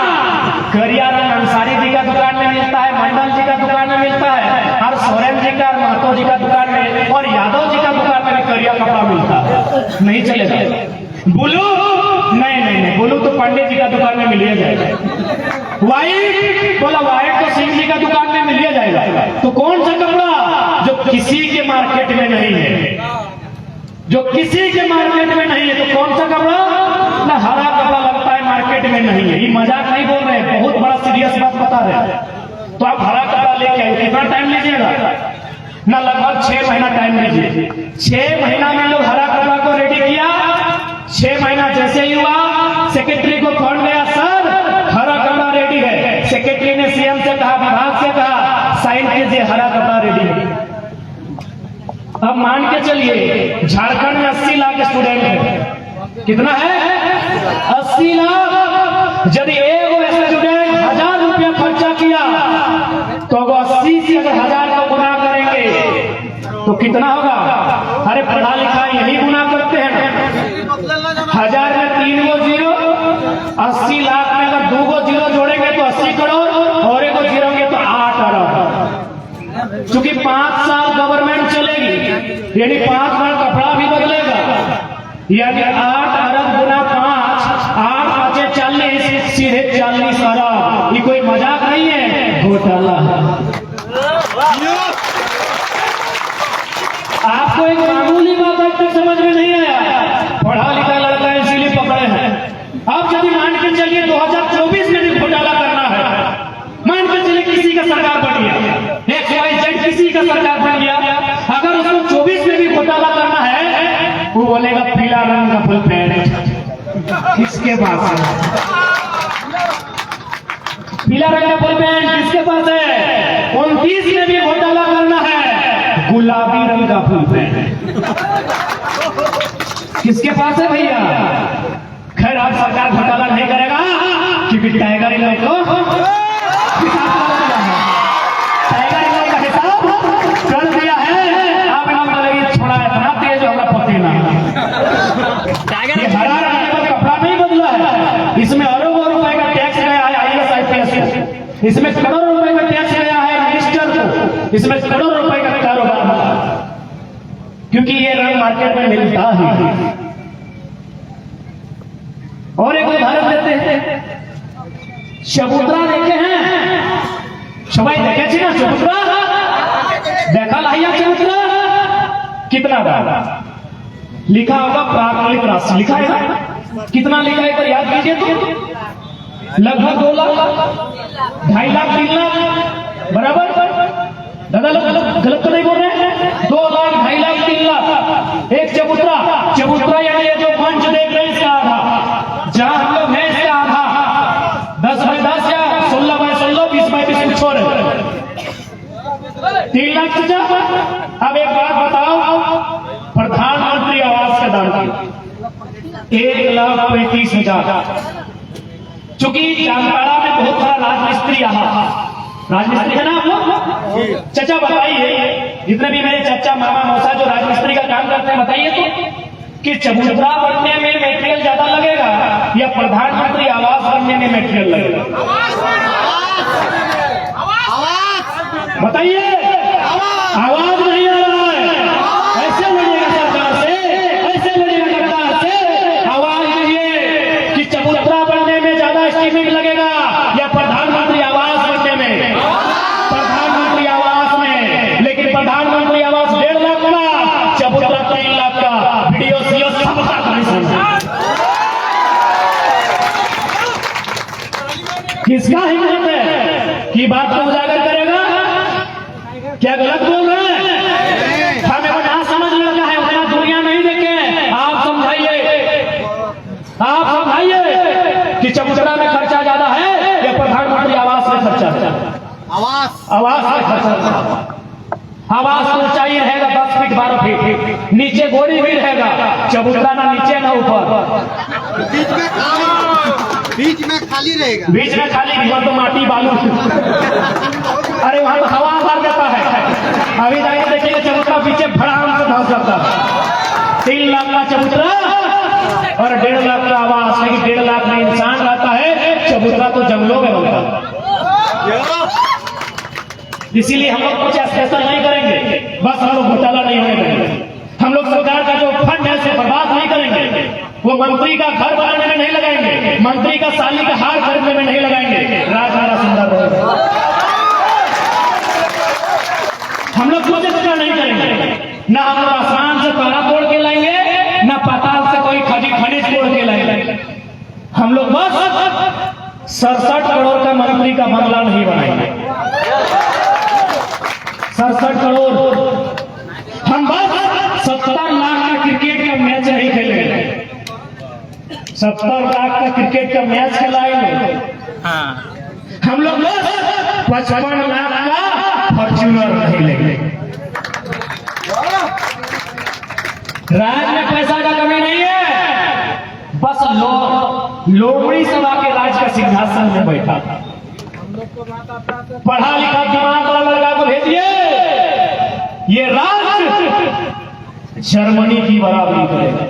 करिया रंग अंसारी जी का दुकान में मिलता है, मंडल जी का दुकान में मिलता है, और सोरेन जी का, महतो जी का दुकान में, और यादव जी का दुकान में करिया कपड़ा मिलता है, नहीं चलेगा। बोलो नहीं नहीं नहीं, बोलो तो पांडे जी का दुकान में मिलिए जाएगा। व्हाइट, बोला व्हाइट तो सिंह जी का दुकान में मिलिए जाएगा। तो कौन सा कपड़ा जो किसी के मार्केट में नहीं है, जो किसी के मार्केट में नहीं है, तो कौन सा कपड़ा? ना हरा कपड़ा लगता है मार्केट में नहीं है। ये मजाक नहीं बोल रहे हैं, बहुत बड़ा सीरियस बात बता रहे हैं। तो आप हरा कपड़ा लेके आए, कितना टाइम लीजिएगा? ना लगभग 6 महीना टाइम लीजिए। 6 महीना में लोग हरा कपड़ा को रेडी किया। 6 महीना जैसे ही हुआ, सेक्रेटरी को फोन गया, सर हरा कपड़ा रेडी है। सेक्रेटरी ने CM से कहा, विभाग से कहा, साइन कीजिए, हरा कपड़ा रेडी है। अब मान के चलिए झारखंड में 80 लाख स्टूडेंट है। कितना है? 80 लाख। यदि एक स्टूडेंट 1000 रुपया खर्चा किया तो 80 से अगर 1000 को गुना करेंगे तो कितना होगा? अरे पढ़ा लिखा यही गुना करते हैं। 1000 में 3 गो जीरो, 80 लाख में अगर 2 गो जीरो जोड़ेंगे तो 80 करोड़, और 1 गो जीरोगे तो 8 अरब। चूंकि 5 साल गवर्नमेंट चलेगी, यानी 5 बार कपड़ा भी बदलेगा, यानी 8 अरब गुना 5, 8 5 40, सीधे 40 अरब। ये कोई मजाक नहीं है, घोटाला है। आपको एक मामूली बात अब तक समझ में नहीं आया, पढ़ा लिखा लड़का है इसीलिए पकड़े हैं। अब यदि मान के चलिए 2024 में भी घोटाला करना है, मान के चलिए किसी का सरकार बन गया, XYZ किसी का सरकार बन गया, अगर उसको 24 में भी घोटाला करना है, वो बोलेगा पीला रंग का फुल पैंट किसके पास है? पीला रंग का फुल पैंट किसके पास है? 29 में भी घोटाला करना है, गुलाबी रंग का फुल पैंट किसके पास है भैया? खैर अब सरकार घोटाला नहीं करेगा क्योंकि टाइगर इन लोग को टाइगर इन लोग का हिसाब कर दिया है। अब इन लोग बोलेगी छोड़ा इतना तेज होगा पसीना। ये हरा रंग का कपड़ा नहीं बदला है, इसमें अरबों रुपए का टैक्स गया है IAS IPS, इसमें करोड़ों रुपए का टैक्स गया है मिनिस्टर को, इसमें करोड़ों रुपए का कारोबार हुआ, क्योंकि ये रंग मार्केट में मिलता है। और एक उदाहरण देते हैं, चबूतरा देखे हैं? सबाई देखे छी ना चबूतरा? देखा लाइया चबूतरा? कितना बार लिखा होगा? प्राकृतिक राशि लिखा है। कितना लिखा है? याद कीजिए तो लगभग 2 लाख, 2.5 लाख, 3 लाख बराबर। दादा लोग गलत तो नहीं बोल रहे हैं? 2 लाख, 2.5 लाख, 3 लाख एक चबूतरा। चबूतरा यानी ये जो मंच देख रहे हैं इसका आधा, 3 लाख चाचा। अब एक बात बताओ, प्रधानमंत्री आवास का दान किया 1,35,000। चूंकि जामताड़ा में बहुत सारा राजमिस्त्री रहा, राजमिस्त्री है ना आप लोग? चाचा बताइए, जितने भी मेरे चाचा मामा मौसा जो राजमिस्त्री का काम करते हैं, बताइए तो कि चबूतरा बनने में मेटेरियल ज्यादा लगेगा या प्रधानमंत्री आवास बनने में मेटेरियल लगेगा? बताइए। आवाज नहीं आ रहा है। ऐसे लड़ेगा सरकार से, ऐसे लड़ेगा सरकार से। आवाज दीजिए कि चबूतरा बनने में ज्यादा एस्टीमेट लगेगा या प्रधानमंत्री आवास बनने में? प्रधानमंत्री आवास में। लेकिन प्रधानमंत्री आवास 1.5 लाख का, चबूतरा 3 लाख का। वीडियो सीओ सबका किसका हिम्मत है कि बात को उजागर करेगा? क्या गलत बोल रहे हैं? हमें यहाँ समझ लगा है, उतना दुनिया नहीं देखे। आप समझाइए, आप समझाइए कि चबूतरा में खर्चा ज्यादा है या प्रधानमंत्री आवास में खर्चा है? आवास में खर्चा। आवास तो ऊंचाई रहेगा 10 फीट 12 फीट, नीचे गोरी भी रहेगा। चबूतरा ना नीचे ना ऊपर, बीच में खाली रहेगा। बीच में खाली, वहां तो माटी बालू। अरे वहां तो हवा मार देता है। अभी जाके देखिए चबूतरा पीछे भड़ाम से धंस जाता है। 3 लाख का चबूतरा और 1.5 लाख का आवास। लेकिन 1.5 लाख में इंसान रहता है, चबूतरा तो जंगलों में होता है। इसीलिए हम लोग कुछ स्पेशल नहीं करेंगे, बस हम लोग घोटाला नहीं होने देंगे। हम लोग सरकार का जो फंड है उसे बर्बाद नहीं करेंगे। वो मंत्री का घर बनाने में नहीं लगाएंगे, मंत्री का साली का हार खरीदने में नहीं लगाएंगे। राज हमारा सुंदर रहेगा। हम लोग कुछ ऐसा नहीं करेंगे। ना हम लोग आसमान से तारा तोड़ के लाएंगे, ना पाताल से कोई खनिज तोड़ के लाएंगे। हम लोग बस 67 करोड़ का मंत्री का बंगला नहीं बनाएंगे। 67 करोड़। हम बस 70 लाख का क्रिकेट का मैच नहीं खेलेंगे। 70 लाख का क्रिकेट का मैच खेलाएंगे। हम लोग 55 लाख का फॉर्च्यूनर नहीं लेंगे। राज में पैसा का कमी नहीं है, बस लोमड़ी सभा के राज का सिंहासन में बैठा था। पढ़ा लिखा दिमाग वाला लड़का को भेजिए, ये राज जर्मनी की बराबरी करेगा।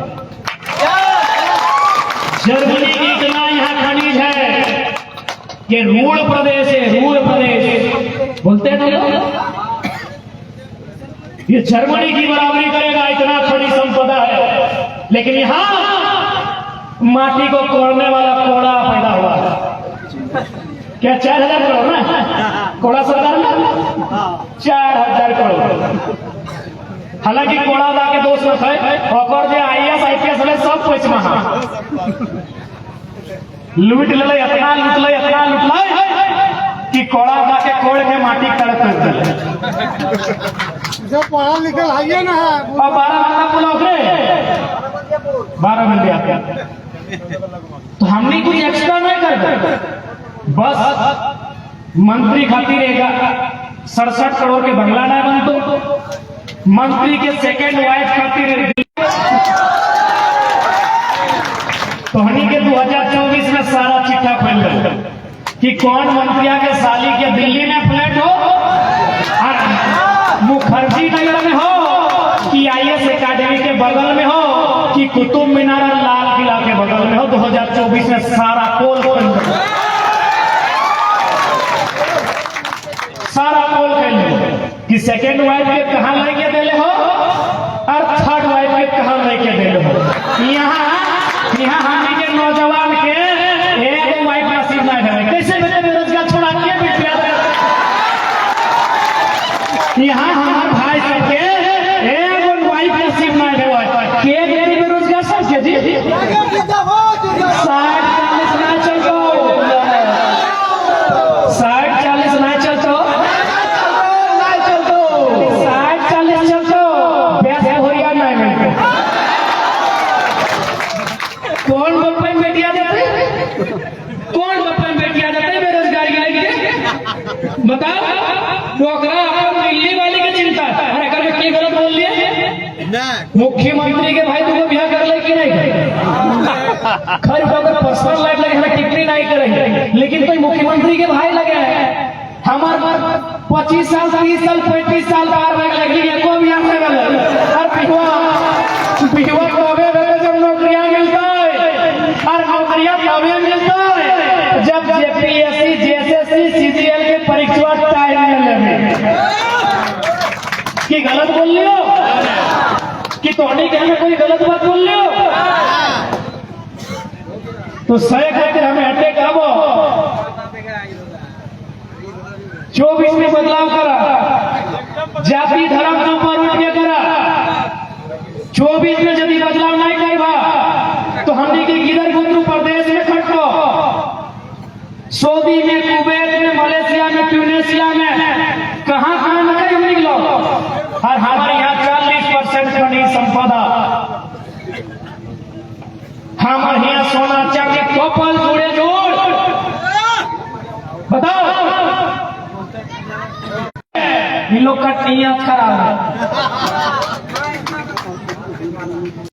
जर्मनी की इतना यहाँ खनिज है कि रूढ़ प्रदेश है, रूढ़ प्रदेश बोलते हैं लोग। ये जर्मनी की बराबरी करेगा, इतना खनिज संपदा है। लेकिन यहाँ माटी को कोड़ने वाला कोड़ा पैदा हुआ है। क्या 4,000 करोड़ ना कोड़ा सरकार में? 4,000 करोड़। हालांकि कोड़ा ला के दोष रख है और जो IAS IPS वाले सब पैसे महा लूट ले, इतना लूट ले कि कोड़ा ला के कोड़ के माटी कड़क कर दे। जो पढ़ा लिखा है ना, और 12 घंटा पुलाव करे 12 घंटे आते। तो हमने कुछ एक्स्ट्रा नहीं कर, बस मंत्री खातिर 67 करोड़ के बंगला ना बनतो, मंत्री के सेकेंड वाइफ खातिर तोहनी के 2024 में सारा चिट्ठा खोल दो कि कौन मंत्रिया के साली के दिल्ली में फ्लैट हो, मुखर्जी नगर में हो कि IAS एकेडमी के बगल में हो कि कुतुब मीनार और लाल किला के बगल में हो। 2024 में सारा पोल खोल दो, सारा पोल खोल दो कि सेकेंड वाइफ के कहां लेके देले हो और थर्ड वाइफ के कहां लेके देले हो। यहाँ हमने के नौजवान के एक वाइफ नसीब ना है। कैसे बच्चे बेरोजगार छोड़ा के बिटिया, यहाँ हमारे भाई सबके एक वाइफ नसीब ना है। के बेरोजगार सबके जी 60-40 ना चलतो, 60-40 ना चलतो, 60-40 चलतो, पैसे होरिया नहीं मिलते। कौन बप्पन बेटिया देते, कौन बप्पन बेटिया देते बेरोजगारी लेके बताओ। डोकरा दिल्ली वाली मुख्यमंत्री के भाई तुमको ब्याह कर ले कि नहीं खैर अगर पर्सनल लाइफ लगे हमें टिप्पणी नहीं करेंगे, लेकिन कोई मुख्यमंत्री के भाई लगे हैं हमार 25 साल 30 साल 35 साल पार में लगी है को ब्याह कर ले और पिहुआ कबे बेटे जब नौकरियां मिलता है और नौकरियां कबे मिलता है जब जेपीएससी जेएसएससी सीजीएल के परीक्षा टाइम में कि गलत बोल लियो कि तोड़ी कहने कोई गलत बात बोल लियो तो सही खातिर हमें अटैक आबो 24 में बदलाव करा जाति धर्म के ऊपर उठ के करा 24 में यदि बदलाव नहीं करवा तो हमने के किधर उत्तर प्रदेश में खटको सऊदी में कुवैत में मलेशिया में ट्यूनेशिया में कहां कहां नहीं हम निकलो और हमारे यहाँ 40% खनिज संपदा हमारे यहाँ सोना चांदी कपल जुड़े जोड़ बताओ इन लोग का नियत खराब है।